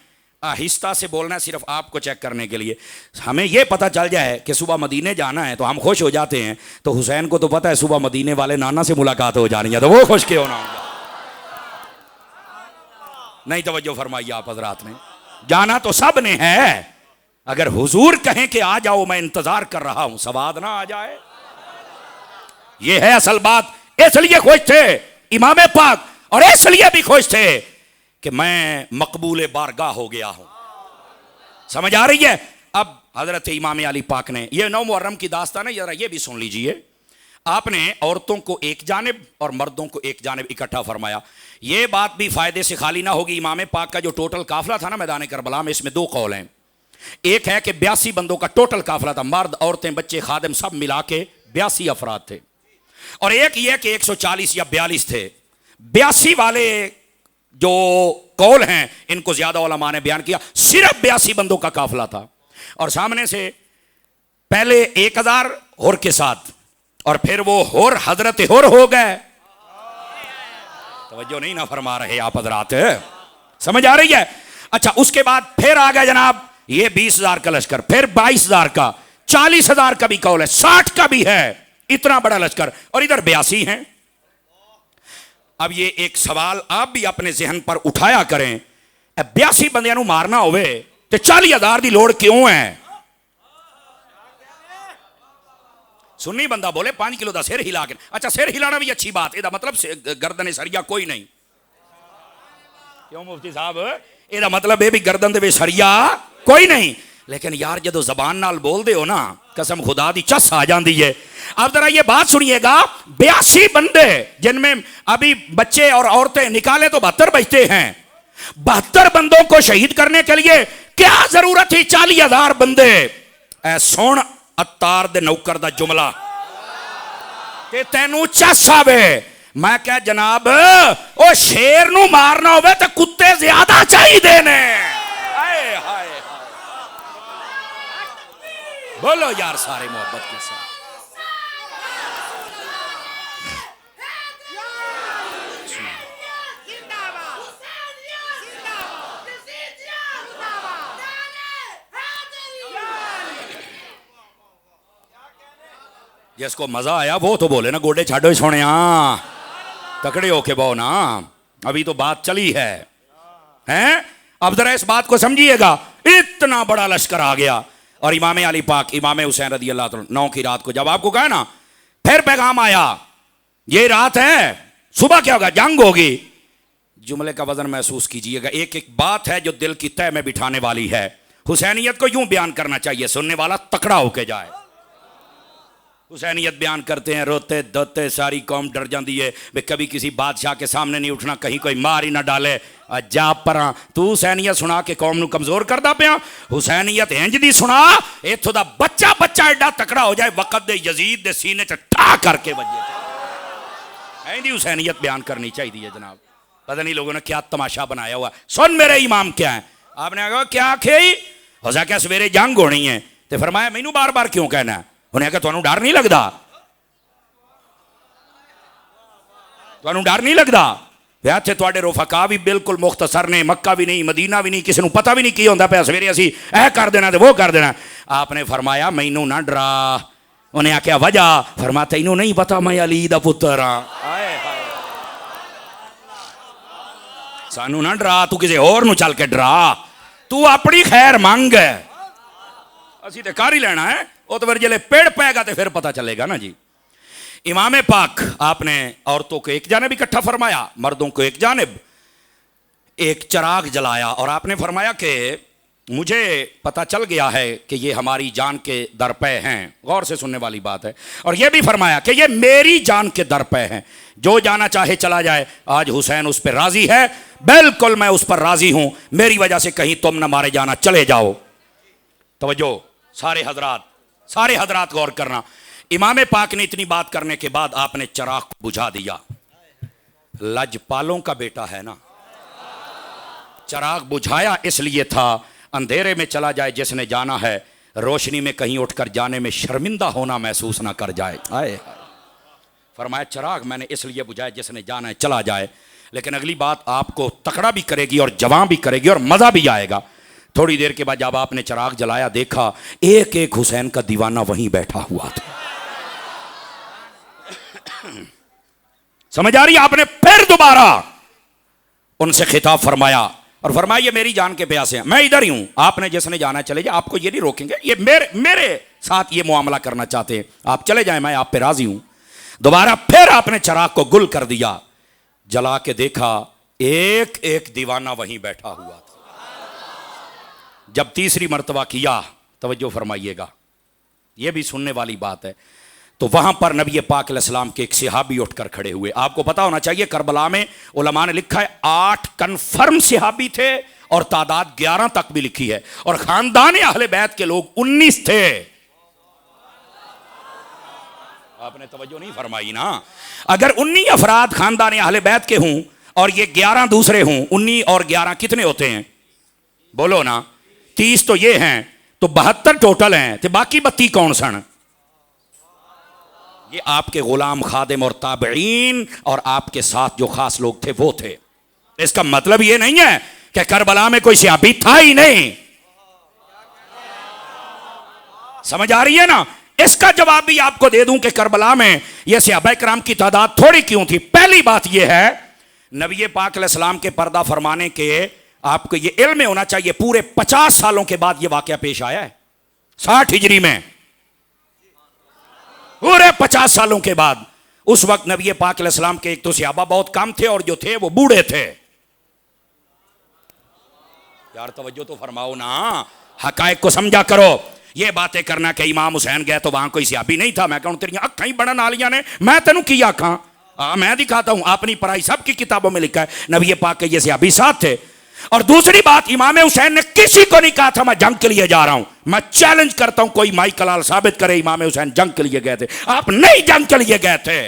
आहिस्ता से बोलना है सिर्फ आपको चेक करने के लिए। हमें यह पता चल जाए कि सुबह मदीने जाना है तो हम खुश हो जाते हैं, तो हुसैन को तो पता है सुबह मदीने वाले नाना से मुलाकात हो जानी है, तो वो खुश क्यों ना होगा? नहीं तवज्जो फरमाइए आप हजरात ने, जाना तो सब ने है। अगर हुजूर कहें कि आ जाओ मैं इंतजार कर रहा हूं, सवाद ना आ जाए, यह है असल बात। इसलिए खुश थे इमाम पाक, और इसलिए भी खुश थे कि मैं मकबूल बारगाह हो गया हूं। समझ आ रही है? अब हजरत इमाम अली पाक ने, यह 9 मुहर्रम की दास्तान है, जरा ये भी सुन लीजिए। आपने औरतों को एक जानिब और मर्दों को एक जानिब इकट्ठा फरमाया। यह बात भी फायदे से खाली ना होगी। इमाम पाक का जो टोटल काफिला था ना मैदान करबला में, इसमें 2 कौल हैं। एक है कि 82 बंदों का टोटल काफिला था, मर्द औरतें बच्चे खादिम सब मिला के 82 अफराद थे। और एक यह कि 140 या 42 थे। 82 वाले जो कौल हैं इनको ज्यादा उलमा ने बयान किया, सिर्फ 82 बंदों का काफिला था। और सामने से पहले 1000 होर के साथ, और फिर वो होर हजरत होर हो गए। तवज्जो नहीं ना फरमा रहे आप हजरात, समझ आ रही है? अच्छा, उसके बाद फिर आ गया जनाब ये 20,000 का लश्कर, फिर 22,000 का, 40,000 का भी कौल है, 60 का भी है। इतना बड़ा लश्कर, और इधर 82 हैं। अब ये एक सवाल आप भी अपने जहन पर उठाया करें, 82 बंदियां नूं मारना होवे तो 40,000 की लोड़ क्यों है? सुन्नी बंदा बोले 5 किलो का सिर हिला के, अच्छा सिर हिलाना भी अच्छी बात, ਇਹਦਾ मतलब गर्दन सरिया कोई नहीं। क्यों मुफ्ती साहब? ਇਹਦਾ मतलब है भी गर्दन दे विच सरिया कोई नहीं। लेकिन यार जदों जबान नाल बोल दे हो ना, कसम खुदा दी चस आ जाती है। अब जरा ये बात सुनिएगा, 82 बंदे जिनमें अभी बच्चे और औरतें निकाले तो 72 बचते हैं। 72 बंदों को शहीद करने के लिए क्या जरूरत थी 40,000 बंदे? ऐ सुन अत्तार दे नौकर दा जुमला ते तैनू चस आवे। मैं क्या जनाब, ओ शेर नू मारना होवे तो कुत्ते ज्यादा चाहिए ने। हाय हाय, बोलो यार सारे मोहब्बत के साथ। जिसको मजा आया वो तो बोले ना, गोडे छाड़ो सोने तकड़े होके बो ना, अभी तो बात चली है। हैं? अब जरा इस बात को समझिएगा, इतना बड़ा लश्कर आ गया। और इमाम अली पाक, इमाम हुसैन रदी अल्लाह तआला 9 की रात को जब आपको कहा ना, फिर पैगाम आया, ये रात है, सुबह क्या होगा? जंग होगी। जुमले का वजन महसूस कीजिएगा। एक एक बात है जो दिल की तह में बिठाने वाली है। हुसैनियत को यूं बयान करना चाहिए, सुनने वाला तकड़ा होके जाए। हुसैनियत बयान करते हैं, रोते धोते सारी कौम डर जाती है वे कभी किसी बादशाह के सामने नहीं उठना, कहीं कोई मार ही ना डाले। जा परा तू हुसैनियत सुना के कौम नू कमजोर करता पिया। हुसैनियत इंज दी सुना, इथों दा बच्चा बच्चा एडा तकड़ा हो जाए, वक़्त दे यजीद दे सीने च ठा करके वजे। इंदी हुसैनियत बयान करनी चाहिए जनाब। पता नहीं लोगों ने क्या तमाशा बनाया हुआ। सुन मेरे इमाम क्या है? आपने कहा क्या आखे? हो सके सवेरे जंग होनी है, तो फरमाया मैनू बार बार क्यों कहना है? उन्हें कहा तुहानू डर नहीं लगता? तुहानू डर नहीं लगता? इत्थे तुहाडे रोफका भी बिल्कुल मुख्तसर ने, मक्का भी नहीं, मदीना भी नहीं, किसी को पता भी नहीं की होंदा पिया सवेरे असी ऐ कर देना ते वो कर देना। आपने फरमाया मैनू ना डरा। उन्हें आख्या वजह? फरमा तैनू नहीं पता मैं अली दा पुत्र हाँ। सानू ना डरा, तू किसी होर नू चल के डरा, तू अपनी खैर मंग। असी तो कर ही लेना है, वो तो फिर जल्द पेड़ पैगा तो फिर पता चलेगा ना जी। इमाम पाक आपने औरतों को एक जानिब इकट्ठा फरमाया, मर्दों को एक जानिब, एक चिराग जलाया और आपने फरमाया कि मुझे पता चल गया है कि ये हमारी जान के दर पे हैं। गौर से सुनने वाली बात है। और ये भी फरमाया कि ये मेरी जान के दर पे हैं, जो जाना चाहे चला जाए। आज हुसैन उस पर राजी है, बिल्कुल मैं उस पर राजी हूं, मेरी वजह से कहीं तुम ना मारे जाना, चले जाओ। तवज्जो सारे हजरात गौर करना। इमाम पाक ने इतनी बात करने के बाद आपने चिराग को बुझा दिया। लजपालों का बेटा है ना, चिराग बुझाया इसलिए था अंधेरे में चला जाए जिसने जाना है, रोशनी में कहीं उठकर जाने में शर्मिंदा होना महसूस ना कर जाए। आए फरमाया चिराग मैंने इसलिए बुझाया जिसने जाना है चला जाए। लेकिन अगली बात आपको तकड़ा भी करेगी और जवां भी करेगी और मजा भी आएगा। थोड़ी देर के बाद जब आपने चिराग जलाया, देखा एक एक हुसैन का दीवाना वहीं बैठा हुआ था। समझ आ रही? आपने फिर दोबारा उनसे खिताब फरमाया और फरमाया ये मेरी जान के प्यासे हैं, मैं इधर ही हूं, आपने जिसने जाना चले जाए, आपको ये नहीं रोकेंगे, ये मेरे साथ ये मुआमला करना चाहते हैं, आप चले जाएं, मैं आप पे राजी हूं। दोबारा फिर आपने चिराग को गुल कर दिया, जला के देखा एक एक दीवाना वहीं बैठा हुआ था। जब तीसरी मर्तबा किया, तवज्जो फरमाइएगा, यह भी सुनने वाली बात है, तो वहां पर नबी पाक अलैहिस्सलाम के एक सहाबी उठकर खड़े हुए। आपको पता होना चाहिए करबला में उलमा ने लिखा है 8 कन्फर्म सहाबी थे और तादाद 11 तक भी लिखी है, और खानदान अहले बैत के लोग 19 थे। आपने तवज्जो नहीं फरमाई ना। अगर 19 अफराद खानदान अहले बैत के हों और ये 11 दूसरे हों, 19 और 11 कितने होते हैं? बोलो ना। 30 तो ये हैं, तो 72 टोटल हैं, तो बाकी 32 कौन सन? ये आपके गुलाम, खादिम और ताबईन और आपके साथ जो खास लोग थे वो थे। इसका मतलब ये नहीं है कि करबला में कोई सहाबी था ही नहीं। समझ आ रही है ना? इसका जवाब भी आपको दे दूं कि करबला में यह सहाबा किराम की तादाद थोड़ी क्यों थी। पहली बात यह है, नबी पाक अलैहिस्सलाम के पर्दा फरमाने के आपको यह इल्म होना चाहिए, पूरे 50 सालों के बाद यह वाकया पेश आया है। 60 हिजरी में, पूरे 50 सालों के बाद। उस वक्त नबी पाक अलैहिस्सलाम के एक तो सहाबा बहुत कम थे और जो थे वो बूढ़े थे। यार तवज्जो तो फरमाओ ना, हकायक को समझा करो। ये बातें करना कि इमाम हुसैन गए तो वहां कोई सहाबी नहीं था, मैं कहूं तेरी अखा ही बड़न आलिया ने, मैं तेनू की आखा? मैं दिखाता हूं, अपनी पढ़ाई सबकी किताबों में लिखा है, नबी पाक के ये सहाबी साथ थे। और दूसरी बात, इमाम हुसैन ने किसी को नहीं कहा था मैं जंग के लिए जा रहा हूं। मैं चैलेंज करता हूं, कोई माई कलाल साबित करे इमाम हुसैन जंग के लिए गए थे। आप नहीं जंग के लिए गए थे।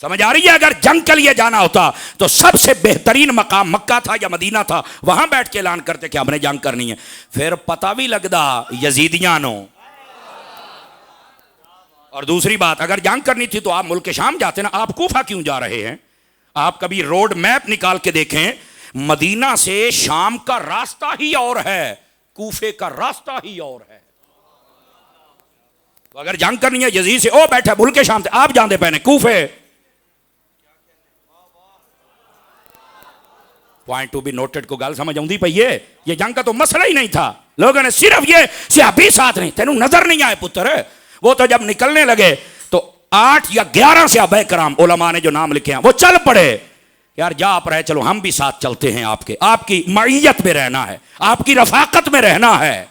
समझ आ रही है? अगर जंग के लिए जाना होता तो सबसे बेहतरीन मकाम मक्का था या मदीना था, वहां बैठ के ऐलान करते कि हमने जंग करनी है, फिर पता भी लगदा यजीदियां नो। और दूसरी बात, अगर जंग करनी थी तो आप मुल्क शाम जाते ना, आप कूफा क्यों जा रहे हैं? आप कभी रोड मैप निकाल के देखें, मदीना से शाम का रास्ता ही और है, कूफे का रास्ता ही और है। तो अगर जंग करनी है यजीद से, ओ बैठे मुल्क शाम से, आप जाते पहने कूफे। पॉइंट टू बी नोटेड को गल समझ आउंदी पई है। ये जंग का तो मसला ही नहीं था, लोगों ने सिर्फ ये सहाबी साथ नहीं, तेनू नजर नहीं आए पुत्र। वो तो जब निकलने लगे तो 8 या 11 सहाबा किराम उलमा ने जो नाम लिखे हैं वो चल पड़े। यार जा आप रहे, चलो हम भी साथ चलते हैं, आपकी मईयत में रहना है, आपकी रफाकत में रहना है।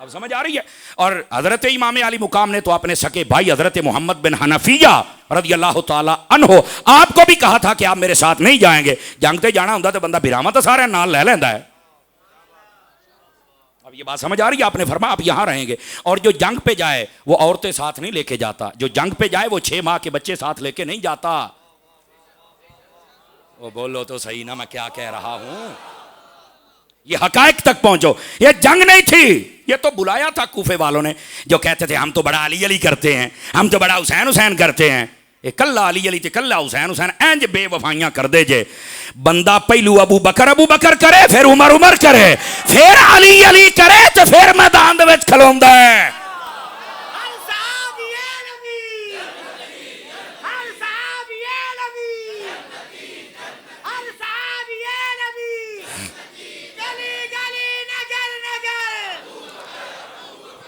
अब समझ आ रही है? और हजरत इमाम अली मुकाम ने तो अपने सके भाई हजरत मोहम्मद बिन हनफिया रज़ियल्लाहु ताला अन्हो आपको भी कहा था कि आप मेरे साथ नहीं जाएंगे। जंग ते जाना होता तो बंदा बिरामा तो सारे नाल ले लेंदा है। अब ये बात समझ आ रही है? आपने फरमाया आप यहां रहेंगे, और जो जंग पे जाए वो औरतें साथ नहीं लेके जाता, जो जंग पे जाए वो 6 माह के बच्चे साथ लेके नहीं जाता। वो बोलो तो सही ना मैं क्या कह रहा हूं। ये हकायक तक पहुंचो, ये जंग नहीं थी, ये तो बुलाया था कूफे वालों ने, जो कहते थे हम तो बड़ा अली अली करते हैं, हम तो बड़ा हुसैन हुसैन करते हैं। ये कल्ला अली अली ते कल्ला हुसैन हुसैन, इंज बेवफाइयां कर दे जे। बंदा पहलू अबू बकर करे, फिर उमर करे, फिर अली अली करे, तो फिर मैदान दे विच खलोंदा है।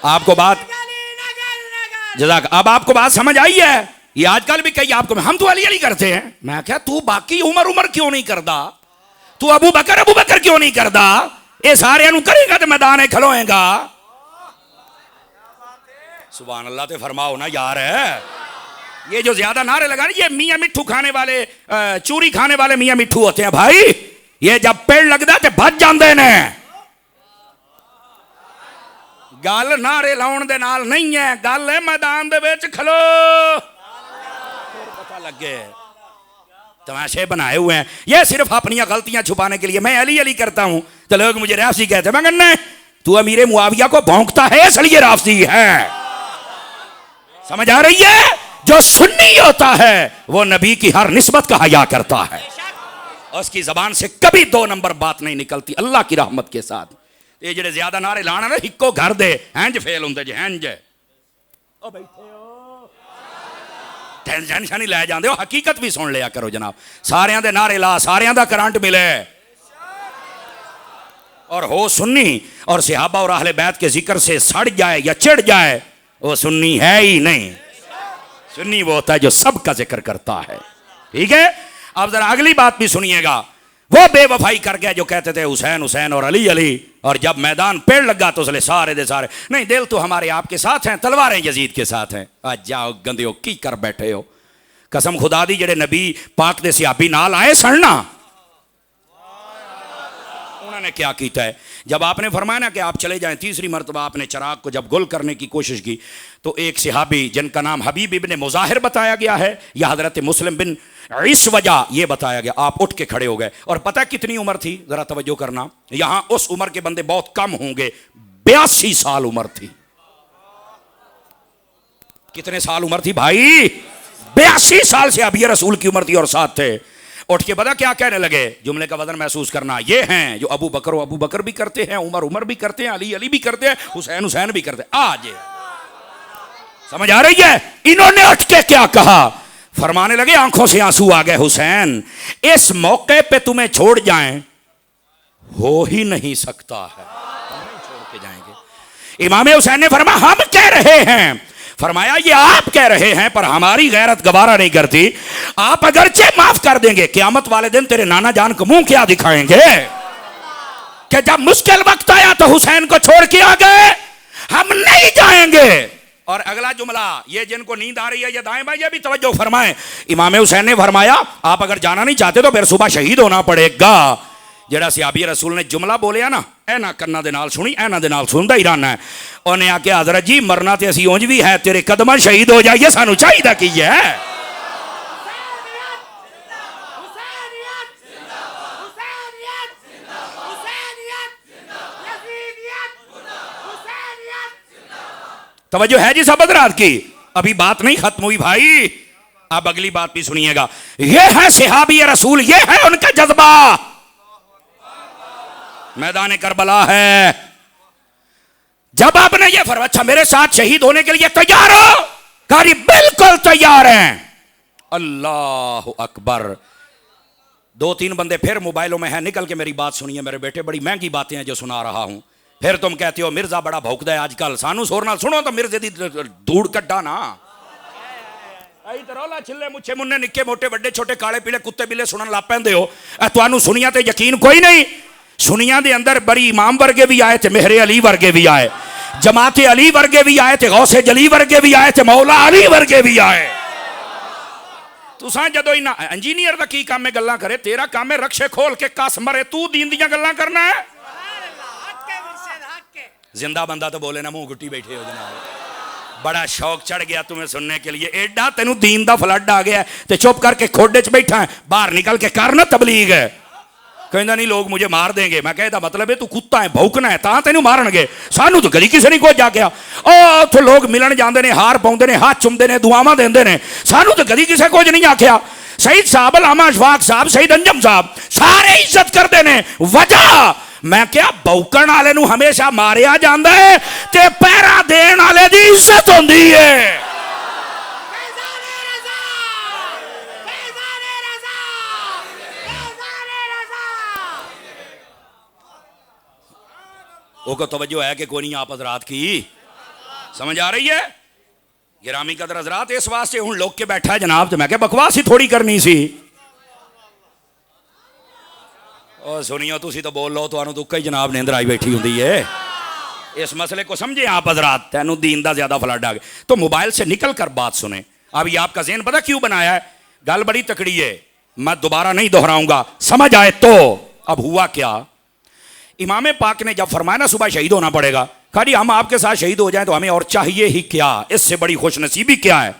आपको बात जज़ाक, अब आपको बात समझ आई है। ये आजकल भी कई आपको हम तो अली अली करते हैं। मैं क्या तू बाकी उमर क्यों नहीं करता, तू अबू बकर क्यों नहीं करता, ये सारे करेगा तो मैदान खलोएगा। सुभान अल्लाह ते फरमाओ ना यार। ये जो ज्यादा नारे लगा ये मियाँ मिट्ठू खाने वाले, चूरी खाने वाले मियाँ मिट्ठू होते हैं भाई। ये जब पेड़ लगता तो भज जाते ने। गल नारे लाउण दे नाल नहीं है, गल है मैदान दे विच खलो पता लगे। तमाशे बनाए हुए हैं ये सिर्फ अपनी गलतियां छुपाने के लिए। मैं अली अली करता हूं तो लोग मुझे राफसी कहते हैं। मैं कहना तू अमीरे मुआविया को भौंकता है इसलिए राफसी है। समझ आ रही है? जो सुन्नी होता है वो नबी की हर निस्बत का हया करता है, उसकी जबान से कभी दो नंबर बात नहीं निकलती अल्लाह की रहमत के साथ। ये जेडे ज्यादा नारे लाना ना इको घर दे हैंज फेल होंगे जी हैंज। ओ बैठे हो टेंशन नहीं लै जाते हो, हकीकत भी सुन लिया करो जनाब। सारियां दे नारे ला, सारियां दा करंट मिले और हो सुन्नी और सहाबा और अहले बैत के जिक्र से सड़ जाए या चिढ़ जाए, वो सुन्नी है ही नहीं। सुन्नी वो होता है जो सबका जिक्र करता है। ठीक है, अब जरा अगली बात भी सुनिएगा। वो बेवफाई कर गया जो कहते थे हुसैन हुसैन और अली अली, और जब मैदान पेड़ लगा तो उसने सारे दे सारे नहीं, दिल तो हमारे आपके साथ हैं, तलवारें यजीद के साथ हैं। आज जाओ गंदे की कर बैठे हो। कसम खुदा दी जेडे नबी पाक दे सिहाबी नाल आए सड़ना, उन्होंने क्या किया है। जब आपने फरमाया ना कि आप चले जाएं, तीसरी मरतबा आपने चिराग को जब गुल करने की कोशिश की तो एक सिहाबी जिनका नाम हबीब इब्ने मुजाहिर बताया गया है या हजरत मुस्लिम बिन इस वजह ये बताया गया, आप उठ के खड़े हो गए। और पता कितनी उम्र थी, जरा तवज्जो करना, यहां उस उम्र के बंदे बहुत कम होंगे, 82 साल उम्र थी। कितने साल उम्र थी भाई? 82 साल से अभी रसूल की उम्र थी और साथ थे। उठ के पता क्या कहने लगे, जुमले का वजन महसूस करना, ये हैं जो अबू बकर भी करते हैं, उमर भी करते हैं, अली भी करते हैं, हुसैन भी करते हैं। आज समझ आ रही है? इन्होंने उठ के क्या कहा, फरमाने लगे आंखों से आंसू आ गए, हुसैन इस मौके पे तुम्हें छोड़ जाएं हो ही नहीं सकता है, छोड़ के जाएंगे। इमाम हुसैन ने फरमाया हम कह रहे हैं, फरमाया ये आप कह रहे हैं पर हमारी गैरत गवारा नहीं करती। आप अगरचे माफ कर देंगे, क़यामत वाले दिन तेरे नाना जान को मुंह क्या दिखाएंगे कि जब मुश्किल वक्त आया तो हुसैन को छोड़ के आ गए, हम नहीं जाएंगे। और अगला जुमला, ये जिनको नींद आ रही है ये दाएं भाई ये भी तवज्जो फरमाएं। इमाम हुसैन ने फरमाया आप अगर जाना नहीं चाहते तो फिर सुबह शहीद होना पड़ेगा। जेड़ा सिहाबी रसूल ने जुमला बोलिया ना, एना कन्ना दे नाल सुनी, एना दे नाल सुनदा ही रहना है। उन्हें आके हजरत जी मरना ते असी उंज भी है, तेरे कदम शहीद हो जाइए, सानू चाहिदा की है। तवज्जो है जी सब हज़रात की? अभी बात नहीं खत्म हुई भाई, अब अगली बात भी सुनिएगा। ये है सिहाबी रसूल, ये है उनका जज्बा। मैदान करबला है, जब आपने ये फरमाया अच्छा मेरे साथ शहीद होने के लिए तैयार हो, कारी बिल्कुल तैयार हैं। अल्लाह अकबर। 2-3 बंदे फिर मोबाइलों में हैं, निकल के मेरी बात सुनिए मेरे बेटे, बड़ी महंगी बातें हैं जो सुना रहा हूं। फिर तुम कहते हो मिर्जा बड़ा भौंकदा है आजकल, सानू सोर नाल सुनो तो मिर्जे दी धूड़ कड्डा ना। आई तो रौला छिल्ले मुच्छे मुन्ने निक्के मोटे बड़े छोटे काले पीले कुत्ते बिल्ले सुनन लग पैंदे हो। तुहानू सुनिया ते यकीन कोई नहीं। सुनिया दे अंदर बड़ी इमाम वर्गे भी आए थे, मेहरे अली वर्गे भी आए, जमाते अली वर्गे भी आए थे, गौसे जली वर्गे भी आए थे, मौला अली वर्गे भी आए। तुसां जदों इना इंजीनियर दा की काम है गल्लां करे, तेरा काम है रक्षे खोल के कस मरे, तू दीन दियां गल्लां करना है। जिंदा बंदा तो बोले ना मुंह गुट्टी बैठे हो जनाब। बड़ा शौक चढ़ गया तुम्हें सुनने के लिए, एडा तेनू दीन दा फ्लड आ गया ते चुप करके खोडे च बैठा है, बाहर निकल के कर ना तबलीग है। कहना नहीं लोग मुझे मार देंगे। मैं कहता मतलब है तू कुत्ता है, भौंकना है तां तेनू मारनगे, सानू तो कदी किसी ने कोई जागया। ओ उत्थे लोग मिलन जाते हैं, हार पाउंदे ने, हाथ चुमदे ने, दुआवां देंदे ने, सानू तो कदी किसी कुछ नहीं आख्या। सईद साहब, अल्लामा अशफाक साहब, सईद अंजम साहब सारे इज्जत करते हैं। वजह मैं क्या भौंकण वाले नू हमेशा मारिया जाता है ते पैरा देण वाले दी इज्जत होंदी है। वो को तवज्जो है कि कोई नहीं आप हजरात की? समझ आ रही है? गिरामी कदर हजरात, इस वास्ते हूँ लोग के बैठा है जनाब, तो मैं क्या बकवास ही थोड़ी करनी सी। और सुनियो तुसी तो बोल लो तो दुक्का ही जनाब नींदर आई बैठी होंगी है। इस मसले को समझे आप हजरात, तेनू दीन दा ज्यादा फ्लड आ गया तो मोबाइल से निकल कर बात सुने। अब ये आपका ज़हन पता क्यों बनाया है? गल बड़ी तकड़ी है, मैं दोबारा नहीं दोहराऊंगा, समझ आए तो। अब हुआ क्या, इमाम पाक ने जब फरमाया ना सुबह शहीद होना पड़ेगा, खाली हम आपके साथ शहीद हो जाएं तो हमें और चाहिए ही क्या, इससे बड़ी खुश नसीबी क्या है।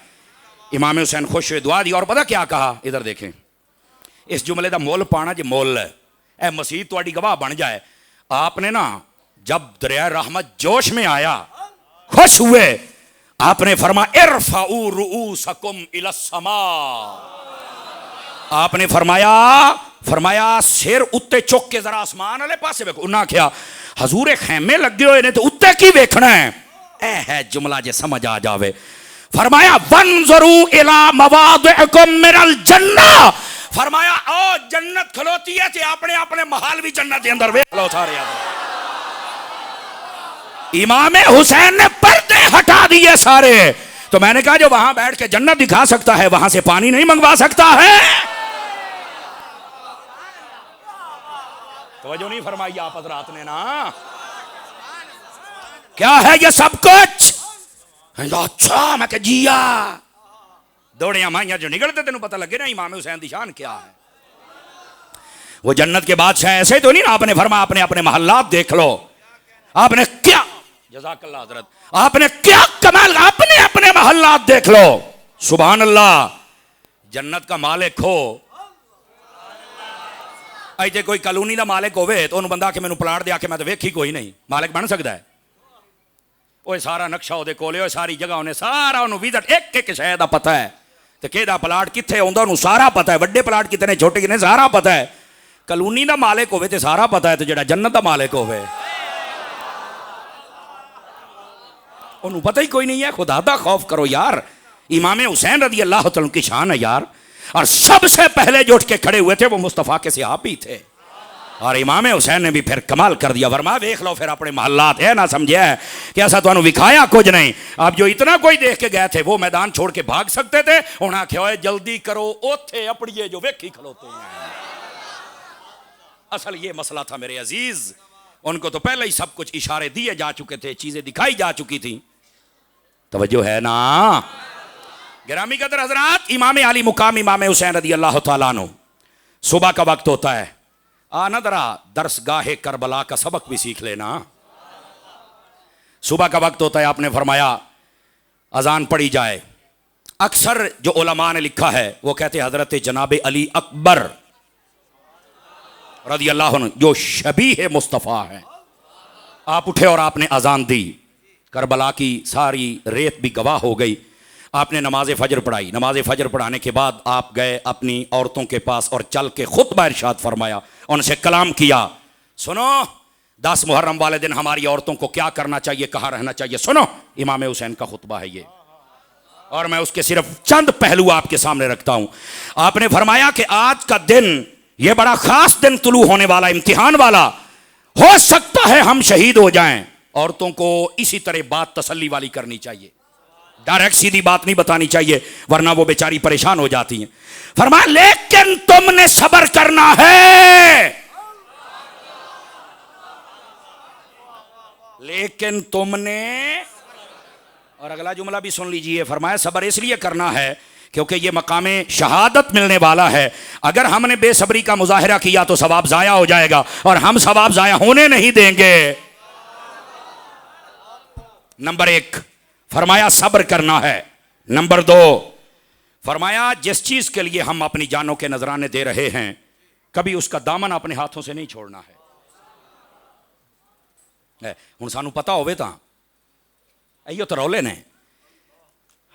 इमाम हुसैन खुश हुए, दुआ दी, और पता क्या कहा, इधर देखें, इस जुमले का मोल पाना जो मोल है, ए मसीह तुम्हारी गवाह बन जाए। आपने ना जब दरिया रहमत जोश में आया, खुश हुए, आपने फरमाया इरफाऊ रुऊसकुम इलस्समा, आपने फरमाया सिर उत्ते चुक के जरा आसमान वाले पासे वेखो। उन्हें आख्या हजूरे खैमे लगे हुए ने तो उत्ते की वेखना है। ए है जुमला जे समझ आ जावे। फरमाया वंजरू इला मवादिकुम मिनल जन्नह, फरमाया ओ जन्नत खलोती है ते अपने अपने महल भी जन्नत के अंदर वेख लो सारे। इमाम हुसैन ने पर्दे हटा दिए सारे। तो मैंने कहा जो वहां बैठ के जन्नत दिखा सकता है वहां से पानी नहीं मंगवा सकता है? तवज्जो नहीं फरमाई आप हज़रात ने ना। क्या है ये सब कुछ? अच्छा मैं कह जिया दौड़िया माइया जो निकलते तेन पता लगे ना इमाम हुसैन दी शान क्या है। वो जन्नत के बादशाह ऐसे तो नहीं ना, आपने फरमाया अपने अपने महल्लात देख लो। आपने क्या, जज़ाकल्लाह हज़रत, आपने क्या कमाल, अपने अपने महल्लात देख लो। सुभान अल्लाह। जन्नत का मालिक हो, ऐसे कोई कॉलोनी का मालिक होवे तो उन्होंने बंदा के मैंने प्लाट दे आके मैं तो वेखी कोई नहीं, मालिक बन सकता है? वो सारा नक्शा वो कोले, सारी जगह उन्हें सारा उन्होंने विजिट एक एक शहर का पता है, तो केदा प्लाट कितने आउंदा उन्होंने सारा पता है, बड़े प्लाट कितने छोटे कितने सारा पता है। कॉलोनी का मालिक होवे तो सारा पता है, तो जो जन्नत का मालिक होवे उन्होंने पता ही कोई नहीं है। खुदा दा खौफ करो यार। इमाम हुसैन रज़ी अल्लाह तआला की शान है यार। और सबसे पहले जो उठ के खड़े हुए थे वो मुस्तफ़ा के सहाबी थे। और इमाम हुसैन ने भी फिर कमाल कर दिया, फरमाया देख लो फिर अपने महल्लात है ना, समझे कि ऐसा तो विखाया कुछ नहीं। अब जो इतना कोई देख के गए थे वो मैदान छोड़ के भाग सकते थे, उन्हें आख्या जल्दी करो ओथे अपड़िए जो वेखी खलोते हैं। असल ये मसला था मेरे अजीज, उनको तो पहले ही सब कुछ इशारे दिए जा चुके थे, चीजें दिखाई जा चुकी थी। तवज्जो है ना गिरामी कदर हजरात। इमाम आली मुकाम इमाम हुसैन रज़ी अल्लाह तआला अन्हु, सुबह का वक्त होता है, आना जरा दरसगाहे करबला का सबक भी सीख लेना। सुबह का वक्त होता है, आपने फरमाया अजान पढ़ी जाए। अक्सर जो उलमा ने लिखा है वो कहते हैं हजरत जनाब अली अकबर रज़ी अल्लाह अन्हु जो शबीह मुस्तफ़ा है, आप उठे और आपने अजान दी। करबला की सारी रेत भी गवाह हो गई। आपने नमाज फजर पढ़ाई। नमाज फजर पढ़ाने के बाद आप गए अपनी औरतों के पास और चल के खुतबा इरशाद फरमाया, उनसे कलाम किया। सुनो 10 मुहर्रम वाले दिन हमारी औरतों को क्या करना चाहिए, कहाँ रहना चाहिए, सुनो। इमाम हुसैन का खुतबा है ये, और मैं उसके सिर्फ चंद पहलू आपके सामने रखता हूं। आपने फरमाया कि आज का दिन ये बड़ा खास दिन तुलू होने वाला, इम्तिहान वाला, हो सकता है हम शहीद हो जाएं। औरतों को इसी तरह बात तसल्ली वाली करनी चाहिए, डायरेक्ट सीधी बात नहीं बतानी चाहिए, वरना वो बेचारी परेशान हो जाती हैं। फरमाया लेकिन तुमने सब्र करना है, लेकिन तुमने, और अगला जुमला भी सुन लीजिए, फरमाया सब्र इसलिए करना है क्योंकि ये मकामे शहादत मिलने वाला है। अगर हमने बेसब्री का मुजाहिरा किया तो सवाब जाया हो जाएगा, और हम सवाब जाया होने नहीं देंगे। नंबर 1 फरमाया सब्र करना है। नंबर 2 फरमाया जिस चीज के लिए हम अपनी जानों के नजराने दे रहे हैं कभी उसका दामन अपने हाथों से नहीं छोड़ना है। हुण सानू पता होवे तां इहो तो रौले ने।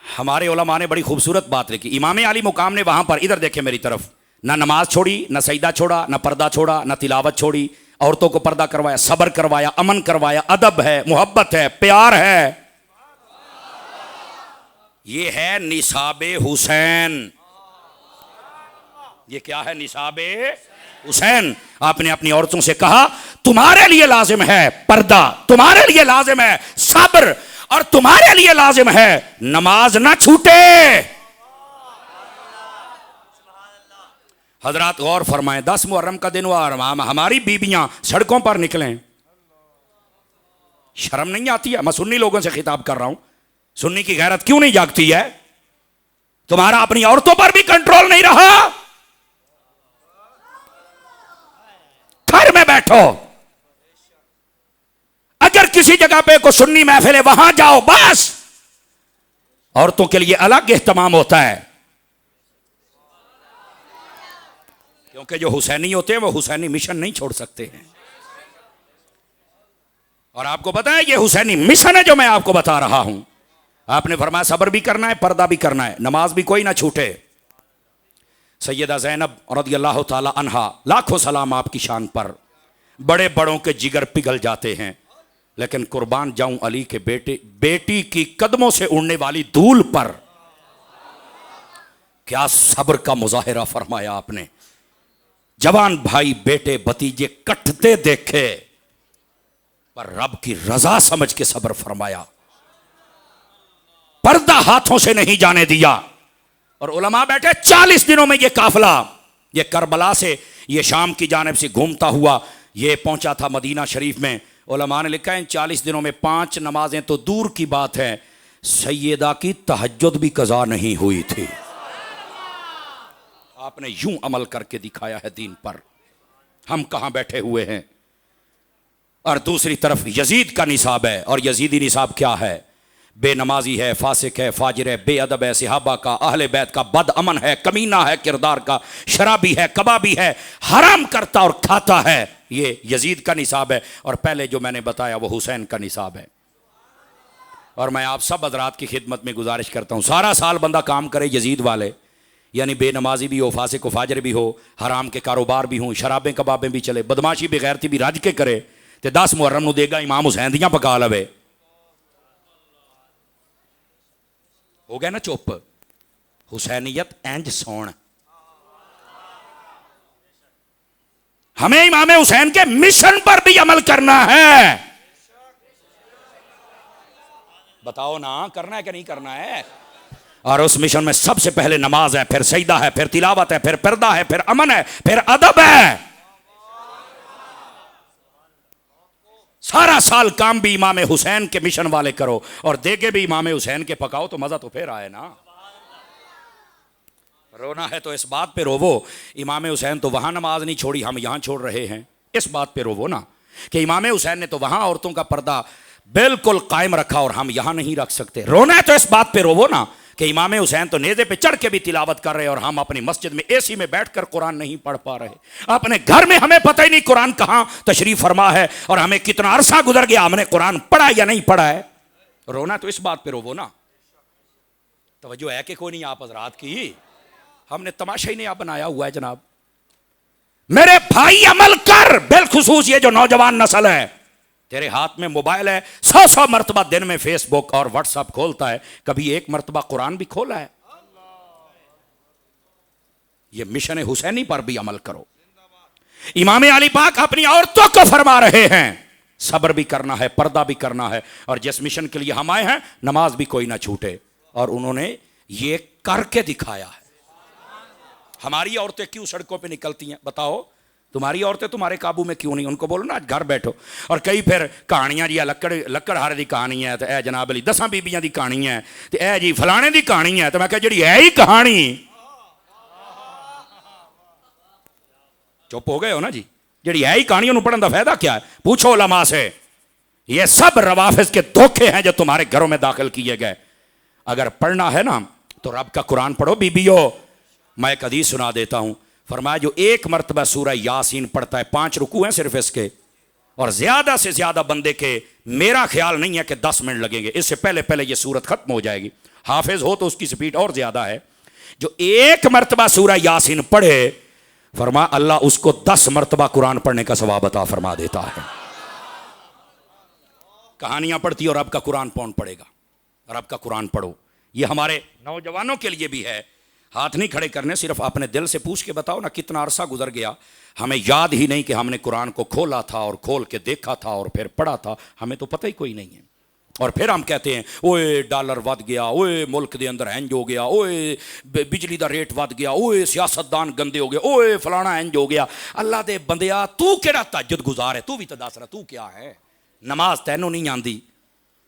हमारे उलमा ने बड़ी खूबसूरत बात लिखी। इमाम आली मुकाम ने वहां पर, इधर देखे मेरी तरफ, ना नमाज छोड़ी, ना सजदा छोड़ा, ना पर्दा छोड़ा, ना तिलावत छोड़ी। औरतों को पर्दा करवाया, सब्र करवाया, अमन करवाया, अदब है, मोहब्बत है, प्यार है। ये है निसाबे हुसैन। ये क्या है? निसाबे हुसैन। आपने अपनी औरतों से कहा तुम्हारे लिए लाजिम है पर्दा, तुम्हारे लिए लाजिम है सब्र, और तुम्हारे लिए लाजिम है नमाज ना छूटे। हजरात गौर फरमाएं, 10 मुहर्रम का दिन हुआ और हमारी बीबियां सड़कों पर निकलें, शर्म नहीं आती है? मैं सुन्नी लोगों से खिताब कर रहा हूं, सुन्नी की गैरत क्यों नहीं जागती है? तुम्हारा अपनी औरतों पर भी कंट्रोल नहीं रहा। घर में बैठो, अगर किसी जगह पे कोई सुन्नी महफिल है वहां जाओ, बस औरतों के लिए अलग एहतमाम होता है, क्योंकि जो हुसैनी होते हैं वो हुसैनी मिशन नहीं छोड़ सकते हैं। और आपको पता है ये हुसैनी मिशन है जो मैं आपको बता रहा हूं। आपने फरमाया सब्र भी करना है, पर्दा भी करना है, नमाज भी कोई ना छूटे। सैयदा ज़ैनब रज़ियल्लाहु ताला अन्हा, लाखों सलाम आपकी शान पर। बड़े बड़ों के जिगर पिघल जाते हैं, लेकिन कुर्बान जाऊं अली के बेटी की कदमों से उड़ने वाली धूल पर। क्या सब्र का मुजाहिरा फरमाया आपने। जवान भाई बेटे भतीजे कटते देखे, पर रब की रजा समझ के सब्र फरमाया, पर्दा हाथों से नहीं जाने दिया। और उलमा बैठे 40 दिनों में ये काफिला, ये करबला से ये शाम की जानिब से घूमता हुआ ये पहुंचा था मदीना शरीफ में। उलमा ने लिखा है इन 40 दिनों में 5 नमाजें तो दूर की बात है, सैयदा की तहज्जुद भी कज़ा नहीं हुई थी। आपने यूं अमल करके दिखाया है दीन पर, हम कहां बैठे हुए हैं। और दूसरी तरफ यजीद का निसाब है, और यजीदी निसाब क्या है? बेनमाजी है, फासिक है, फाजिर है, बेअदब है, सिहाबा का अहले बैत का बदअमन है, कमीना है किरदार का, शराबी है, कबाबी है, हराम करता और खाता है। ये यजीद का निसाब है। और पहले जो मैंने बताया वो हुसैन का निसाब है। और मैं आप सब हज़रात की खिदमत में गुजारिश करता हूँ, सारा साल बंदा काम करे यजीद वाले, यानी बेनमाजी भी हो, फासिक व फाजिर भी हो, हराम के कारोबार भी हों, शराबें कबाबें भी चले, बदमाशी बेगैरती भी रज के करे, तो 10 मुहर्रम नूं देगा इमाम हुसैन दियां पका लवे। हो गया ना चुप। हुसैनियत इंज सौण। हमें इमाम हुसैन के मिशन पर भी अमल करना है। बताओ ना, करना है कि नहीं करना है? और उस मिशन में सबसे पहले नमाज है, फिर सजदा है, फिर तिलावत है, फिर पर्दा है, फिर अमन है, फिर अदब है। सारा साल काम भी इमाम हुसैन के मिशन वाले करो और देगे भी इमाम हुसैन के पकाओ, तो मजा तो फिर आए ना। रोना है तो इस बात पे रोवो, इमाम हुसैन तो वहां नमाज नहीं छोड़ी, हम यहां छोड़ रहे हैं। इस बात पे रोवो ना कि इमाम हुसैन ने तो वहां औरतों का पर्दा बिल्कुल कायम रखा और हम यहां नहीं रख सकते। रोना है तो इस बात पे रोवो ना कि इमाम हुसैन तो नेज़े पे चढ़ के भी तिलावत कर रहे और हम अपनी मस्जिद में एसी में बैठकर कुरान नहीं पढ़ पा रहे। अपने घर में हमें पता ही नहीं कुरान कहां तशरीफ फरमा है और हमें कितना अरसा गुजर गया, हमने कुरान पढ़ा या नहीं पढ़ा है। रोना तो इस बात पे रोवो ना। तवज्जो है कि कोई नहीं आप हजरात की? हमने तमाशा ही नहीं आप बनाया हुआ है जनाब। मेरे भाई अमल कर, बिलखुसूस ये जो नौजवान नस्ल है, तेरे हाथ में मोबाइल है, 100 मरतबा दिन में फेसबुक और व्हाट्सएप खोलता है, कभी एक मरतबा कुरान भी खोला है? ये मिशन हुसैनी पर भी अमल करो। इमाम अली पाक अपनी औरतों को फरमा रहे हैं सब्र भी करना है, पर्दा भी करना है, और जिस मिशन के लिए हम आए हैं नमाज भी कोई ना छूटे। और उन्होंने ये करके दिखाया है। हमारी औरतें क्यों सड़कों पे निकलती हैं बताओ? तुम्हारी औरतें तुम्हारे काबू में क्यों नहीं? उनको बोलो ना घर बैठो। और कई फिर कहानियां जी लक्कड़हारे की कहानी है, तो यह जनाब अली 10 बीबियां की कहानी है, तो यह जी फलाने की कहानी है। तो मैं कहा जी है ही कहानी, चुप हो गए हो ना जी? जी है ही कहानी, उन्होंने पढ़ने का फायदा क्या है? पूछो उलमा से। ये सब रवाफिज के धोखे हैं जो तुम्हारे घरों में दाखिल किए गए। अगर पढ़ना है ना तो रब का कुरान पढ़ो बीबियो। मैं एक हदीस सुना देता हूं। फरमाया जो एक मरतबा सूरह यासीन पढ़ता है, 5 रुकू हैं सिर्फ इसके, और ज्यादा से ज्यादा बंदे के मेरा ख्याल नहीं है कि 10 मिनट लगेंगे, इससे पहले पहले ये सूरत खत्म हो जाएगी। हाफिज हो तो उसकी स्पीड और ज्यादा है। जो एक मरतबा सूरह यासीन पढ़े, फरमाया अल्लाह उसको 10 मरतबा कुरान पढ़ने का सवाब अता फरमा देता है। कहानियां पढ़ती और रब का कुरान कौन पढ़ेगा? रब का कुरान पढ़ो। ये हमारे नौजवानों के लिए भी है। हाथ नहीं खड़े करने, सिर्फ अपने दिल से पूछ के बताओ ना कितना अरसा गुजर गया, हमें याद ही नहीं कि हमने कुरान को खोला था और खोल के देखा था और फिर पढ़ा था। हमें तो पता ही कोई नहीं है। और फिर हम कहते हैं ओए डॉलर वध गया, ओए मुल्क के अंदर इंज हो गया, ओए बिजली का रेट वध गया, ओए सियासतदान गंदे हो गए, ओए फलाना इंज हो गया। अल्लाह दे बंदिया तू केड़ा तहज्जुद गुजार है? तू भी तो दस रहा तू क्या है? नमाज तैनू नहीं आंदी,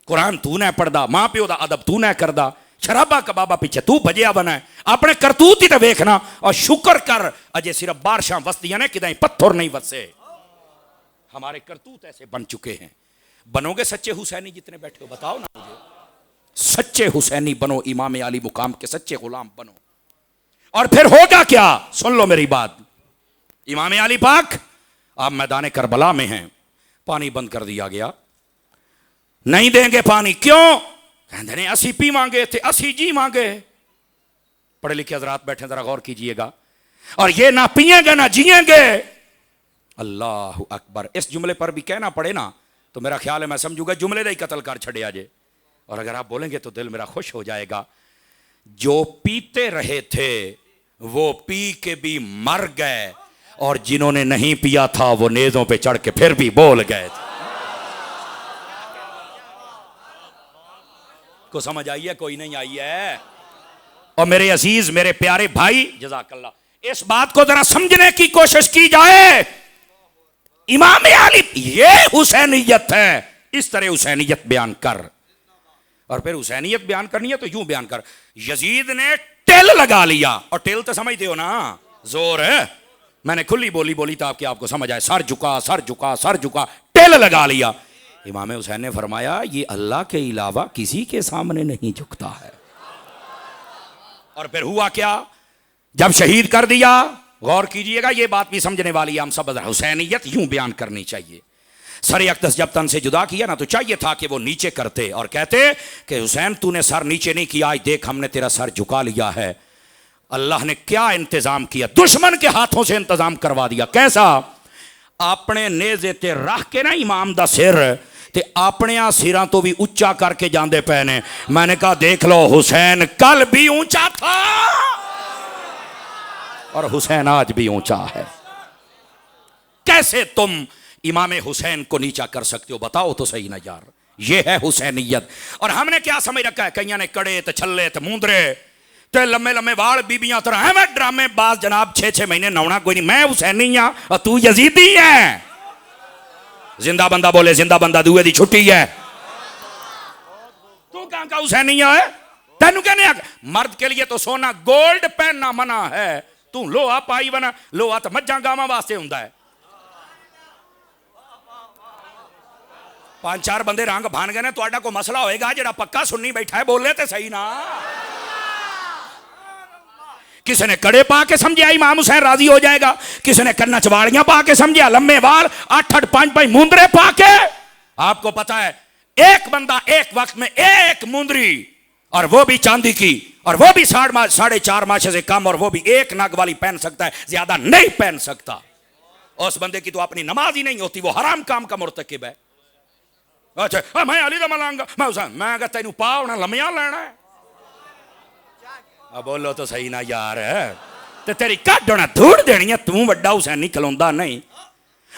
कुरान तू नहीं पढ़दा, माँ प्यो का अदब तू नहीं करदा, शराबा कबाबा पीछे तू भजया बना है। अपने करतूत ही तो वेखना और शुक्र कर अजे सिर्फ बारिशां वसदियां ने, किदाई पत्थर नहीं वसे। हमारे करतूत ऐसे बन चुके हैं। बनोगे सच्चे हुसैनी जितने बैठे हो? बताओ ना मुझे। सच्चे हुसैनी बनो, इमाम अली मुकाम के सच्चे गुलाम बनो। और फिर होगा क्या? सुन लो मेरी बात। इमाम अली पाक आप मैदान करबला में हैं, पानी बंद कर दिया गया, नहीं देंगे पानी। क्यों? कहते ने असी पीवांगे थे, असी जी मांगे। पढ़े लिखे हजरात बैठे, जरा गौर कीजिएगा। और ये ना पिएंगे ना जिएंगे। अल्लाह अकबर। इस जुमले पर भी कहना पड़े ना तो मेरा ख्याल है मैं समझूंगा जुमले का ही कत्ल कर छड़े आजे। और अगर आप बोलेंगे तो दिल मेरा खुश हो जाएगा। जो पीते रहे थे वो पी के भी मर गए, और जिन्होंने नहीं पिया था वो नेज़ों पे चढ़ के फिर भी बोल गए थे। को समझ आई है? कोई नहीं आई है? और मेरे अजीज, मेरे प्यारे भाई, जज़ाकल्लाह, इस बात को जरा समझने की कोशिश की जाए। इमाम अली ये हुसैनियत है, इस तरह हुसैनियत बयान कर। और फिर हुसैनियत बयान करनी है तो यूं बयान कर। यजीद ने टेल लगा लिया, और टेल तो समझते हो ना, जोर है। मैंने खुली बोली बोली था कि आपको समझ आए। सर झुका, सर झुका, सर झुका, टेल लगा लिया। इमाम हुसैन ने फरमाया ये अल्लाह के अलावा किसी के सामने नहीं झुकता है। और फिर हुआ क्या? जब शहीद कर दिया, गौर कीजिएगा, ये बात भी समझने वाली है। हम सब हुसैनियत यूं बयान करनी चाहिए। सर अक़दस जब तन से जुदा किया ना तो चाहिए था कि वो नीचे करते और कहते कि हुसैन तूने सर नीचे नहीं किया, आज देख हमने तेरा सर झुका लिया है। अल्लाह ने क्या इंतजाम किया? दुश्मन के हाथों से इंतजाम करवा दिया। कैसा? अपने नेज़े ते रख के ना इमाम दा सिर ते अपने सिरां तो भी उच्चा करके जांदे पे ने। मैंने कहा देख लो, हुसैन कल भी ऊंचा था और हुसैन आज भी ऊंचा है। कैसे तुम इमाम हुसैन को नीचा कर सकते हो? बताओ तो सही ना यार। ये है हुसैनियत। और हमने क्या समझ रखा है? कईयां ने कड़े ते छल्ले ते मुंदरे ते लम्बे लम्बे वाल बीबियां तरह है। मैं ड्रामे बाज जनाब 6-6 महीने नौना कोई नहीं। मैं हुसैनी हां और तू यजीदी है। जिंदा बंदा बोले जिंदा बंदा, दुए दी छुट्टी है। तू कहां का हुसैनी है? तेनू कहने मर्द के लिए तो सोना गोल्ड पहनना मना है। तू लोहा पाई बना। लोहा तो मज्जां गावां वास्ते हुंदा है। 5-4 बंदे रंग भान गए ने, तुहाडा कोई मसला होएगा? जेड़ा पक्का सुन्नी बैठा है बोले तो सही ना। किसी ने कड़े पा के समझा इमाम हुसैन राजी हो जाएगा, किसी ने कन्ना चवाड़ियां पा के समझा, लम्बे वाल 8-8 5-5 मुंदरे पा के। आपको पता है एक बंदा एक वक्त में एक मुंदरी, और वो भी चांदी की, और वो भी 4.5 माशे से कम, और वो भी एक नग वाली पहन सकता है, ज्यादा नहीं पहन सकता। उस बंदे की तो अपनी नमाज ही नहीं होती, वो हराम काम का मुर्तकिब है। अच्छा मैं अली दा मलांगा, मैं हुसैन, मैं अगर तेनू पाव ना लम्या लेना है। अब बोलो तो सही ना यार। तो तेरी कट होना धूड़ देनी है, तू बड़ा हुसैनी खलोंदा नहीं।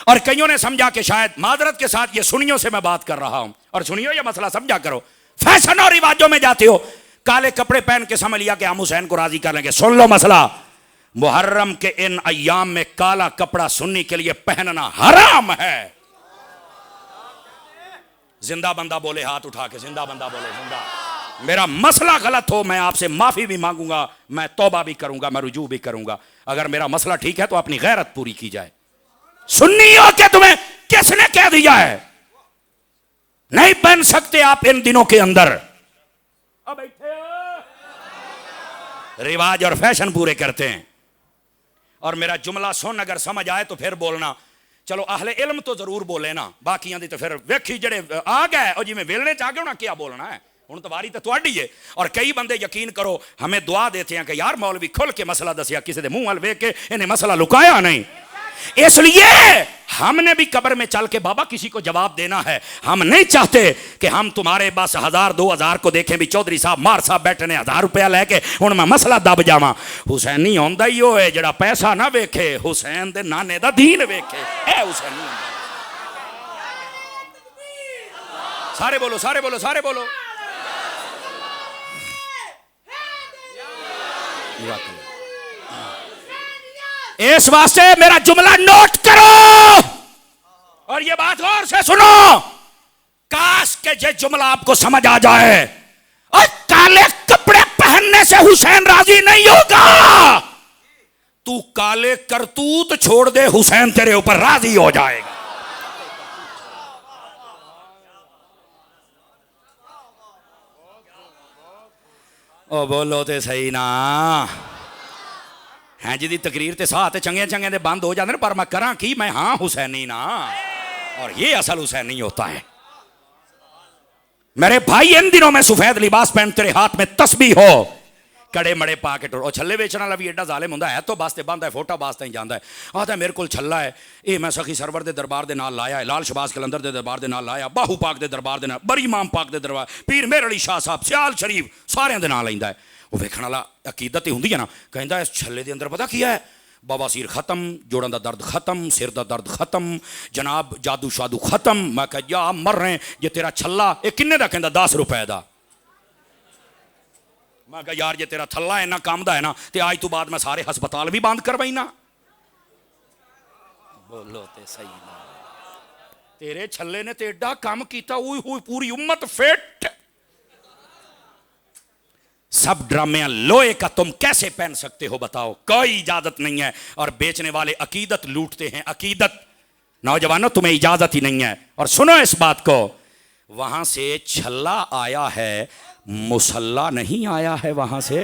और कईयों ने समझा कि शायद, मादरत के साथ ये सुनियों से मैं बात कर रहा हूं, और सुनियो ये मसला समझा करो। फैशन और रिवाजों में जाते हो, काले कपड़े पहन के समझ लिया कि हम हुसैन को राजी कर लेंगे। सुन लो मसला, मुहर्रम के इन अय्याम में काला कपड़ा सुन्नी के लिए पहनना हराम है। जिंदा बंदा बोले हाथ उठा के, जिंदा बंदा बोले जिंदा। मेरा मसला गलत हो मैं आपसे माफी भी मांगूंगा, मैं तौबा भी करूंगा, मैं रुजू भी करूंगा। अगर मेरा मसला ठीक है तो अपनी गैरत पूरी की जाए। सुन्नी हो के तुम्हें किसने कह दिया है नहीं पहन सकते आप इन दिनों के अंदर? अब बैठे रिवाज और फैशन पूरे करते हैं। और मेरा जुमला सुन, अगर समझ आए तो फिर बोलना। चलो अहले इल्म तो जरूर बोले ना, बाकियां दी तो फिर वेखी जड़े आ गए और जिवें वेलने च आ गए होना क्या बोलना है। हुण तो वारी तो तुहाडी है। और कई बंदे यकीन करो हमें दुआ देते हैं कि यार मौलवी खुल के मसला दसिया, किसी दे मुंह हल वेख के इन्हें मसला लुकाया नहीं। इसलिए हमने भी कब्र में चल के बाबा किसी को जवाब देना है। हम नहीं चाहते कि हम तुम्हारे बस 1000-2000 को देखें भी चौधरी साहब मार साहब बैठे ने 1000 रुपया लेके हुण मैं मसला दब जावां। हुसैनी होंदा ही वो है जेड़ा पैसा ना वेखे, हुसैन दे नाने दा दीन वेखे। ए हुसैनी सारे बोलो, सारे बोलो, सारे बोलो। इस वास्ते मेरा जुमला नोट करो और ये बात गौर से सुनो। काश के ये जुमला आपको समझ आ जाए। और काले कपड़े पहनने से हुसैन राजी नहीं होगा। तू काले करतूत छोड़ दे, हुसैन तेरे ऊपर राजी हो जाएगा। ओ बोलो ते सही ना हैं जी दी तकरीर ते साथ चंगे चंगे दे बंद हो जाते, पर मैं करा कि मैं हाँ हुसैनी ना, और ये असल हुसैनी होता है। मेरे भाई इन दिनों में सफेद लिबास पहन, तेरे हाथ में तस्बीह हो, कड़े मड़े पा के टुर। छल्ले बेचने वाला भी एडा जालिम होंदा है, तो वास्ते बंद है, फोटा वास्ते ही जाता है। आता मेरे को छल्ला है, ये मैं सखी सरवर के दरबार के नाल लाया है, लाल शबाज कलंदर के दरबार के नाल लाया, बाहू पाक के दरबार के नाल, बरी इमाम पाक के दरबार, पीर मेहर अली शाह साहब, सियाल शरीफ, सारे के नाल लैंदा है। वो वेखण वाला अकीदत ही होंदी है ना। कहता इस छल्ले के अंदर पता की है, बवासीर खत्म, जोड़ों का दर्द खत्म, सिर का दर्द खत्म, जनाब जादू शादू खत्म। मैं कह जा मर रहे जे तेरा छल्ला ये किन्ने का, कहता 10 रुपए का। मैं कहा यार जे तेरा थल्ला इन्ना काम का है ना, तो आज तो बाद मैं सारे हस्पताल भी बंद करवाई ना। बोलो ते सही ना। तेरे छल्ले ने तो एडा काम किया, पूरी उम्मत फिट। सब ड्रामे लोहे का तुम कैसे पहन सकते हो बताओ, कोई इजाजत नहीं है। और बेचने वाले अकीदत लूटते हैं, अकीदत। नौजवानों तुम्हें इजाजत ही नहीं है। और सुनो इस बात को, वहां से छल्ला आया है, मुसल्ला नहीं आया है। वहां से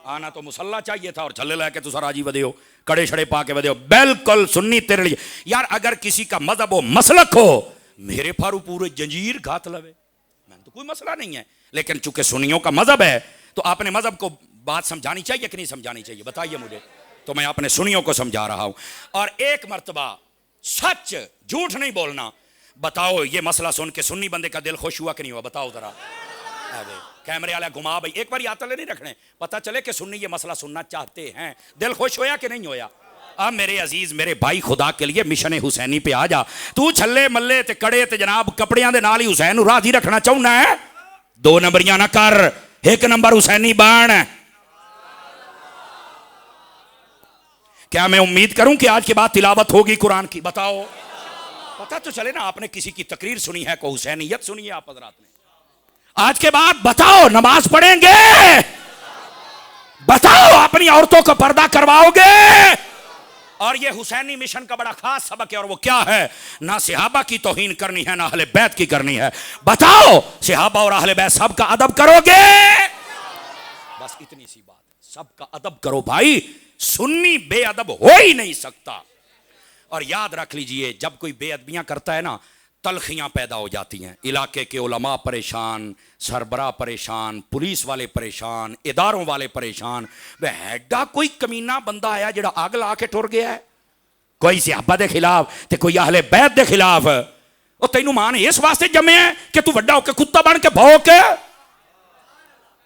आना तो मुसल्ला चाहिए था, और छल्ले लेके तो सराजी वदे हो, कड़े छड़े पा के वदे हो। बिल्कुल सुन्नी तेरे लिए यार। अगर किसी का मजहब हो, मसलक हो, मेरे फारू पूरे जंजीर घात लवे, तो कोई मसला नहीं है। लेकिन चूंकि सुन्नियों का मजहब है, तो आपने मजहब को बात समझानी चाहिए कि नहीं समझानी चाहिए, बताइए मुझे। तो मैं अपने सुन्नियों को समझा रहा हूं। और एक मर्तबा सच, झूठ नहीं बोलना। बताओ ये मसला सुन के सुन्नी बंदे का दिल खुश हुआ कि नहीं हुआ, बताओ जरा। कैमरे वाला घुमा भाई, एक बार याद नहीं रखने, पता चले कि सुन्नी ये मसला सुनना चाहते हैं। दिल खुश होया कि नहीं होया। अब मेरे अजीज मेरे भाई, खुदा के लिए मिशन हुसैनी पे आ जा। तू छल्ले मल्ले ते कड़े ते जनाब कपड़ियां दे नाल ही हुसैन नूं राजी रखना चाहुंदा है। 2 नंबरियां ना कर, 1 नंबर हुसैनी बन। क्या मैं उम्मीद करूं कि आज के बाद तिलावत होगी कुरान की, बताओ। पता तो चले ना, आपने किसी की तकरीर सुनी है, को हुसैनियत सुनी है आप हज़रात ने। आज के बाद बताओ नमाज पढ़ेंगे, बताओ अपनी औरतों को पर्दा करवाओगे। और ये हुसैनी मिशन का बड़ा खास सबक है, और वो क्या है, ना सिहाबा की तौहीन करनी है, ना अहले बैत की करनी है। बताओ सिहाबा और अहले बैत सबका अदब करोगे, बस इतनी सी बात, सबका अदब करो भाई। सुन्नी बेअदब हो ही नहीं सकता। और याद रख लीजिए, जब कोई बेअदबियां करता है ना, तलखियां पैदा हो जाती हैं। इलाके के उलमा परेशान, सरबरा परेशान, पुलिस वाले परेशान, इदारों वाले परेशान। वह हैडा कोई कमीना बंदा आया जिहड़ा आग ला के टुर गया है, कोई सहाबा के खिलाफ ते कोई अहले बैत के खिलाफ। और तेनू मां ने इस वास्ते जमे है कि तू वड्डा होकर कुत्ता बन के भौंक।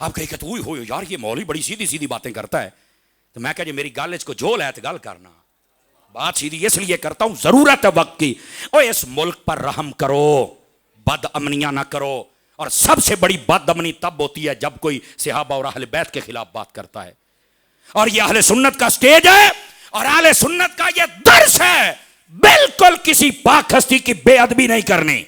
आप कही कि तू हो यार ये मौलवी बड़ी सीधी सीधी बातें करता है। तो मैं कह जी मेरी गल इसको जोल है तो गल करना। बात सीधी इसलिए करता हूं, जरूरत है वक्त की। और इस मुल्क पर रहम करो, बद अमनियां ना करो। और सबसे बड़ी बद अमनी तब होती है जब कोई सहाबा और अहले बैत के खिलाफ बात करता है। और यह अहले सुन्नत का स्टेज है, और अहले सुन्नत का यह दर्स है। बिल्कुल किसी पाक हस्ती की बेअदबी नहीं करनी,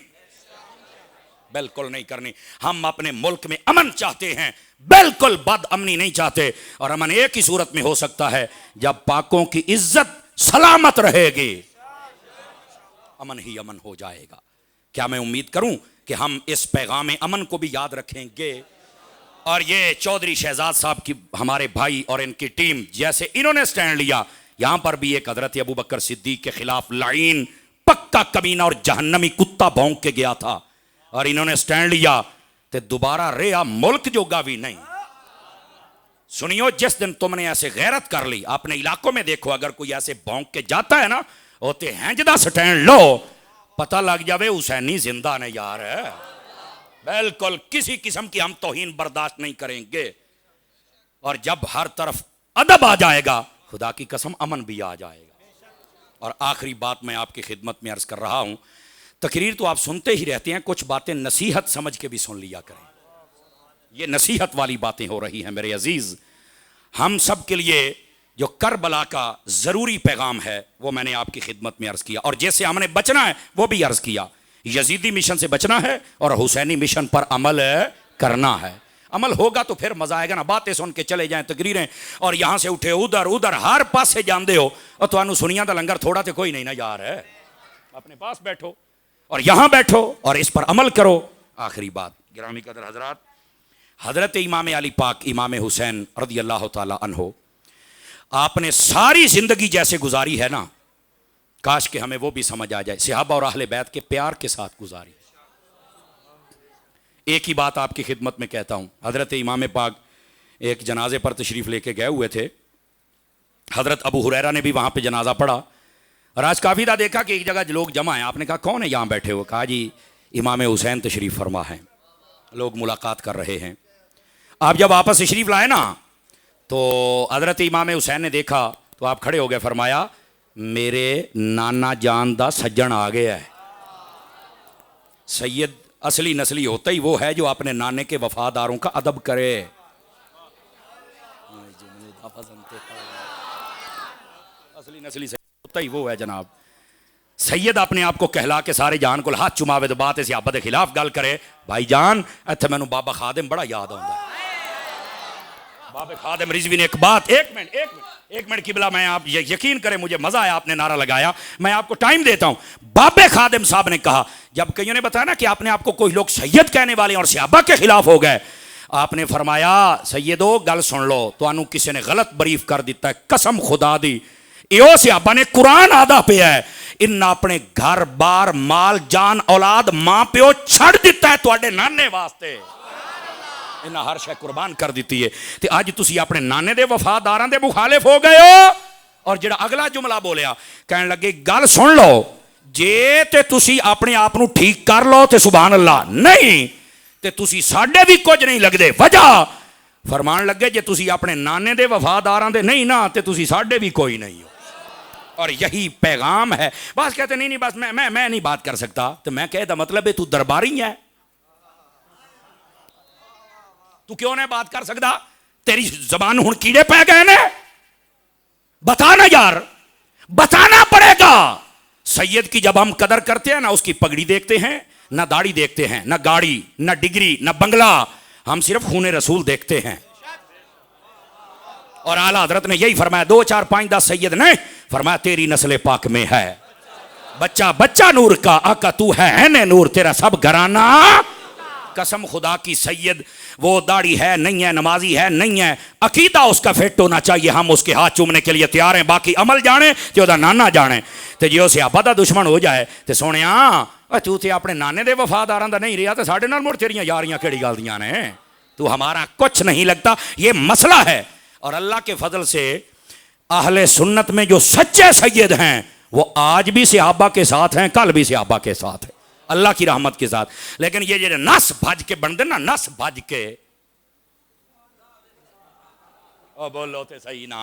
बिल्कुल नहीं करनी। हम अपने मुल्क में अमन चाहते हैं, बिल्कुल बद अमनी नहीं चाहते। और अमन एक ही सूरत में हो सकता है, जब पाकों की इज्जत सलामत रहेगी, अमन ही अमन हो जाएगा। क्या मैं उम्मीद करूं कि हम इस पैगाम अमन को भी याद रखेंगे। और ये चौधरी शहजाद साहब की हमारे भाई और इनकी टीम, जैसे इन्होंने स्टैंड लिया, यहां पर भी एक हजरत अबू बकर सिद्दीक के खिलाफ लाइन पक्का कमीना और जहन्नमी कुत्ता भौंक के गया था, और इन्होंने स्टैंड लिया तो दोबारा रेया मुल्क जोगा भी नहीं। सुनियो, जिस दिन तुमने ऐसे गैरत कर ली, अपने इलाकों में देखो, अगर कोई ऐसे भौंक के जाता है ना, होते हैं जदा स्टैंड लो, पता लग जावे हुसैनी जिंदा ने यार। बिल्कुल किसी किस्म की हम तौहीन बर्दाश्त नहीं करेंगे। और जब हर तरफ अदब आ जाएगा, खुदा की कसम अमन भी आ जाएगा। और आखिरी बात मैं आपकी खिदमत में अर्ज़ कर रहा हूँ, तकरीर तो आप सुनते ही रहते हैं, कुछ बातें नसीहत समझ के भी सुन लिया करें। ये नसीहत वाली बातें हो रही हैं मेरे अजीज़। हम सब के लिए जो करबला का ज़रूरी पैगाम है वो मैंने आपकी खिदमत में अर्ज़ किया, और जैसे हमने बचना है वो भी अर्ज़ किया। यजीदी मिशन से बचना है और हुसैनी मिशन पर अमल करना है। अमल होगा तो फिर मजा आएगा ना। बातें सुन के चले जाएं तकरीरें, और यहाँ से उठे उधर उधर हर पास से जानते हो, और तुहानू सुनिया दा लंगर थोड़ा तो कोई नहीं ना यार है। अपने पास बैठो और यहाँ बैठो और इस पर अमल करो। आखिरी बात गिरामी कदर हजरात, हजरत इमाम अली पाक इमाम हुसैन रज़ी अल्लाह ताला अन्हो, आपने सारी जिंदगी जैसे गुजारी है ना, काश के हमें वो भी समझ आ जाए। सहाबा और अहले बैत के प्यार के साथ गुजारी। एक ही बात आपकी खिदमत में कहता हूँ, हज़रत इमाम पाक एक जनाजे पर तशरीफ़ लेके गए हुए थे। हज़रत अबू हुरैरा ने भी वहाँ पे जनाजा पढ़ा, और आज काफ़ी दा देखा कि एक जगह लोग जमा हैं। आपने कहा कौन है यहाँ बैठे हुए? कहा जी इमाम हुसैन तशरीफ़ फरमा है, लोग मुलाकात कर रहे हैं। आप जब वापस तशरीफ़ लाए ना, तो हज़रत इमाम हुसैन ने देखा तो आप खड़े हो गए, फरमाया मेरे नाना जान दा सज्जन आ गया है। सैयद असली नस्ली होता ही वो है जो अपने नाने के वफादारों का अदब करे। असली नस्ली होता ही वो है जनाब। सैयद अपने आप को कहला के सारे जान को हाथ चुमावे तो बात इस आबा के खिलाफ गल करे। भाई जान इत्थे मैनू बाबा खादिम बड़ा याद आता है। बाबा खादिम रिजवी ने एक बात, एक मिनट किबला, मैं आप यकीन करें मुझे मजा आया, आपने नारा लगाया, मैं आपको टाइम देता हूं। बाबे खादिम साहब ने कहा, जब कईयों ने बताया ना कि आपने आपको कोई लोग सैयद कहने वाले और सहाबा के खिलाफ हो गए, आपने फरमाया सैयदो गल सुन लो, तुहानू किसी ने गलत बरीफ कर दिता है, कसम खुदा दी इहो सहाबा ने कुरान आदा पे है, इन्ना अपने घर बार माल जान औलाद मां प्यो छड़ दिता है तुहाडे नाने वास्ते, इन्ना हर शय कुर्बान कर दी है। तो अज तुसी अपने नाने दे वफादारां दे मुखालिफ हो गए हो। और जिहड़ा अगला जुमला बोलिया, कहन लगे गल सुन लो, जे ते तुसी अपने आप नू ठीक कर लो ते सुभान अल्लाह, नहीं ते तुसी साडे भी कुछ नहीं लगदे। वजह फरमान लगे जे तुसी अपने नाने दे वफादारां दे नहीं ना ते तुसी साडे भी कोई नहीं हो। और यही पैगाम है। बस कहते नहीं बस मैं नहीं बात कर सकता, तो मैं कहता मतलब है तू दरबारी है, तू क्यों नहीं बात कर सकता? तेरी जबान हुण कीड़े पै गए ने? बता ना यार, बताना पड़ेगा। सैयद की जब हम कदर करते हैं ना, उसकी पगड़ी देखते हैं, ना दाढ़ी देखते हैं, ना गाड़ी, ना डिग्री, ना बंगला, हम सिर्फ खूने रसूल देखते हैं। और आला हजरत ने यही फरमाया, 2 4 5 10 सैयद ने फरमाया तेरी नस्ल पाक में है बच्चा बच्चा नूर का, आका तू है ने नूर, तेरा सब घराना। कसम खुदा की सैयद वो दाढ़ी है नहीं है, नमाजी है नहीं है, अकीदा उसका फिट होना चाहिए, हम उसके हाथ चूमने के लिए तैयार हैं, बाकी अमल जाने ते ओदा नाना जाने। ते जे उसे आपा दा दुश्मन हो जाए ते सोनिया तू ते अपने नाने दे वफादारां दा नहीं रहा, तो साडे नाल मुड़ तेरियां यारियां केड़ी गल दियां ने? तू हमारा कुछ नहीं लगता। ये मसला है। और अल्लाह के फजल से अहले सुन्नत में जो सच्चे सैयद हैं वो आज भी सहाबा के साथ हैं, कल भी सहाबा के साथ है, अल्लाह की रहमत के साथ। लेकिन ये जो नस भज के बनते ना, नस भज के, ओ बोलो तो सही ना,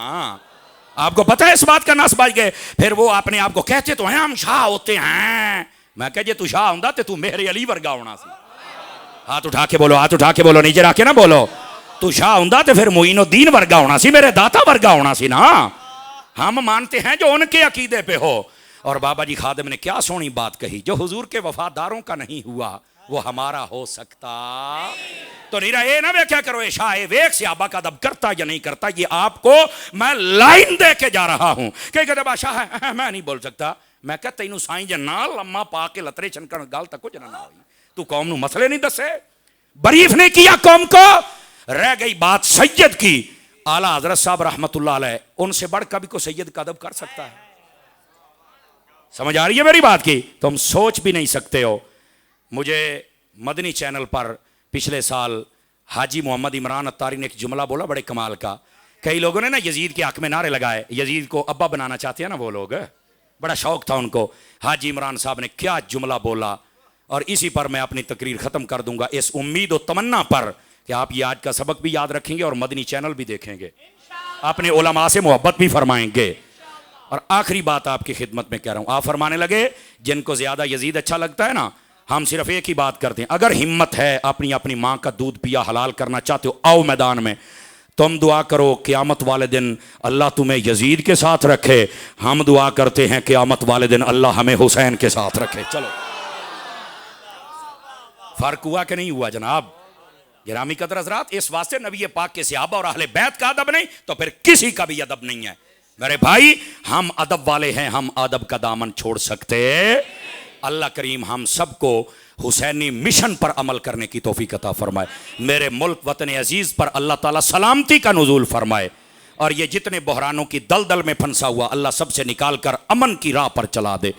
आपको पता है इस बात का नस भज गए। फिर वो अपने आप को कहते तो हैं हम शाह होते हैं। मैं कह जे तू शाह होंदा ते तू मेरे अली वर्गा होना सी। हाथ उठा के बोलो, हाथ उठा के बोलो, नीचे रख के ना बोलो। तू शाह होंदा ते फिर मोइनुद्दीन वर्गा होना सी, मेरे दाता वर्गा होना सी ना। हम मानते हैं जो उनके अकीदे पे हो। और बाबा जी खादिम ने क्या सोनी बात कही, जो हुजूर के वफादारों का नहीं हुआ वो हमारा हो सकता तो नहीं रहा। ना वे क्या करो, ये शाह वेख सहाबा का अदब करता या नहीं करता, ये आपको मैं लाइन दे के जा रहा हूं। कई कहते बादशाह है मैं नहीं बोल सकता। मैं कह तेनू साईं जे ना लम्मा पा के लतरे छनकन गल तक कुछ ना हुई, तू कौम नू मसले नहीं दसे, बरीफ नहीं किया कौम को। रह गई बात सैयद की, आला हजरत साहब रहमतुल्लाह अलैह, उनसे बढ़ कभी को सैयद का अदब कर सकता है? समझ आ रही है मेरी बात की? तुम सोच भी नहीं सकते हो। मुझे मदनी चैनल पर पिछले साल हाजी मोहम्मद इमरान अत्तारी ने एक जुमला बोला बड़े कमाल का। कई लोगों ने ना यजीद के हक में नारे लगाए, यजीद को अब्बा बनाना चाहते हैं ना वो लोग, बड़ा शौक था उनको। हाजी इमरान साहब ने क्या जुमला बोला, और इसी पर मैं अपनी तकरीर ख़त्म कर दूंगा, इस उम्मीद और तमन्ना पर कि आप ये आज का सबक भी याद रखेंगे और मदनी चैनल भी देखेंगे, अपने उलमा से मोहब्बत भी फरमाएंगे। और आखिरी बात आपकी खिदमत में कह रहा हूं, आप फरमाने लगे जिनको ज्यादा यजीद अच्छा लगता है ना, हम सिर्फ एक ही बात करते हैं, अगर हिम्मत है अपनी अपनी मां का दूध पिया हलाल करना चाहते हो, आओ मैदान में, तुम दुआ करो क़यामत वाले दिन अल्लाह तुम्हें यजीद के साथ रखे, हम दुआ करते हैं क़यामत वाले दिन अल्लाह हमें हुसैन के साथ रखे। चलो, फर्क हुआ कि नहीं हुआ जनाब? गिरामी कदर हज़रात, इस वास्ते नबी पाक के सहाबा और अहले बैत का अदब नहीं तो फिर किसी का भी अदब नहीं है। मेरे भाई, हम अदब वाले हैं, हम अदब का दामन छोड़ सकते। अल्लाह करीम हम सबको हुसैनी मिशन पर अमल करने की तौफीक अता फरमाए। मेरे मुल्क वतन अजीज पर अल्लाह ताला सलामती का नुज़ूल फरमाए, और ये जितने बहरानों की दलदल में फंसा हुआ अल्लाह सबसे निकाल कर अमन की राह पर चला दे।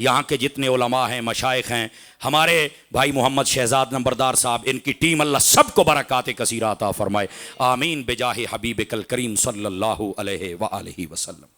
यहाँ के जितने उलमा हैं, मशाइख हैं, हमारे भाई मोहम्मद शहजाद नंबरदार साहब, इनकी टीम, अल्लाह सबको बरक़ात कसीरा अता फरमाए। आमीन बिजाहि हबीब कल करीम सल्लल्लाहु अलैहि व आलिहि वसल्लम।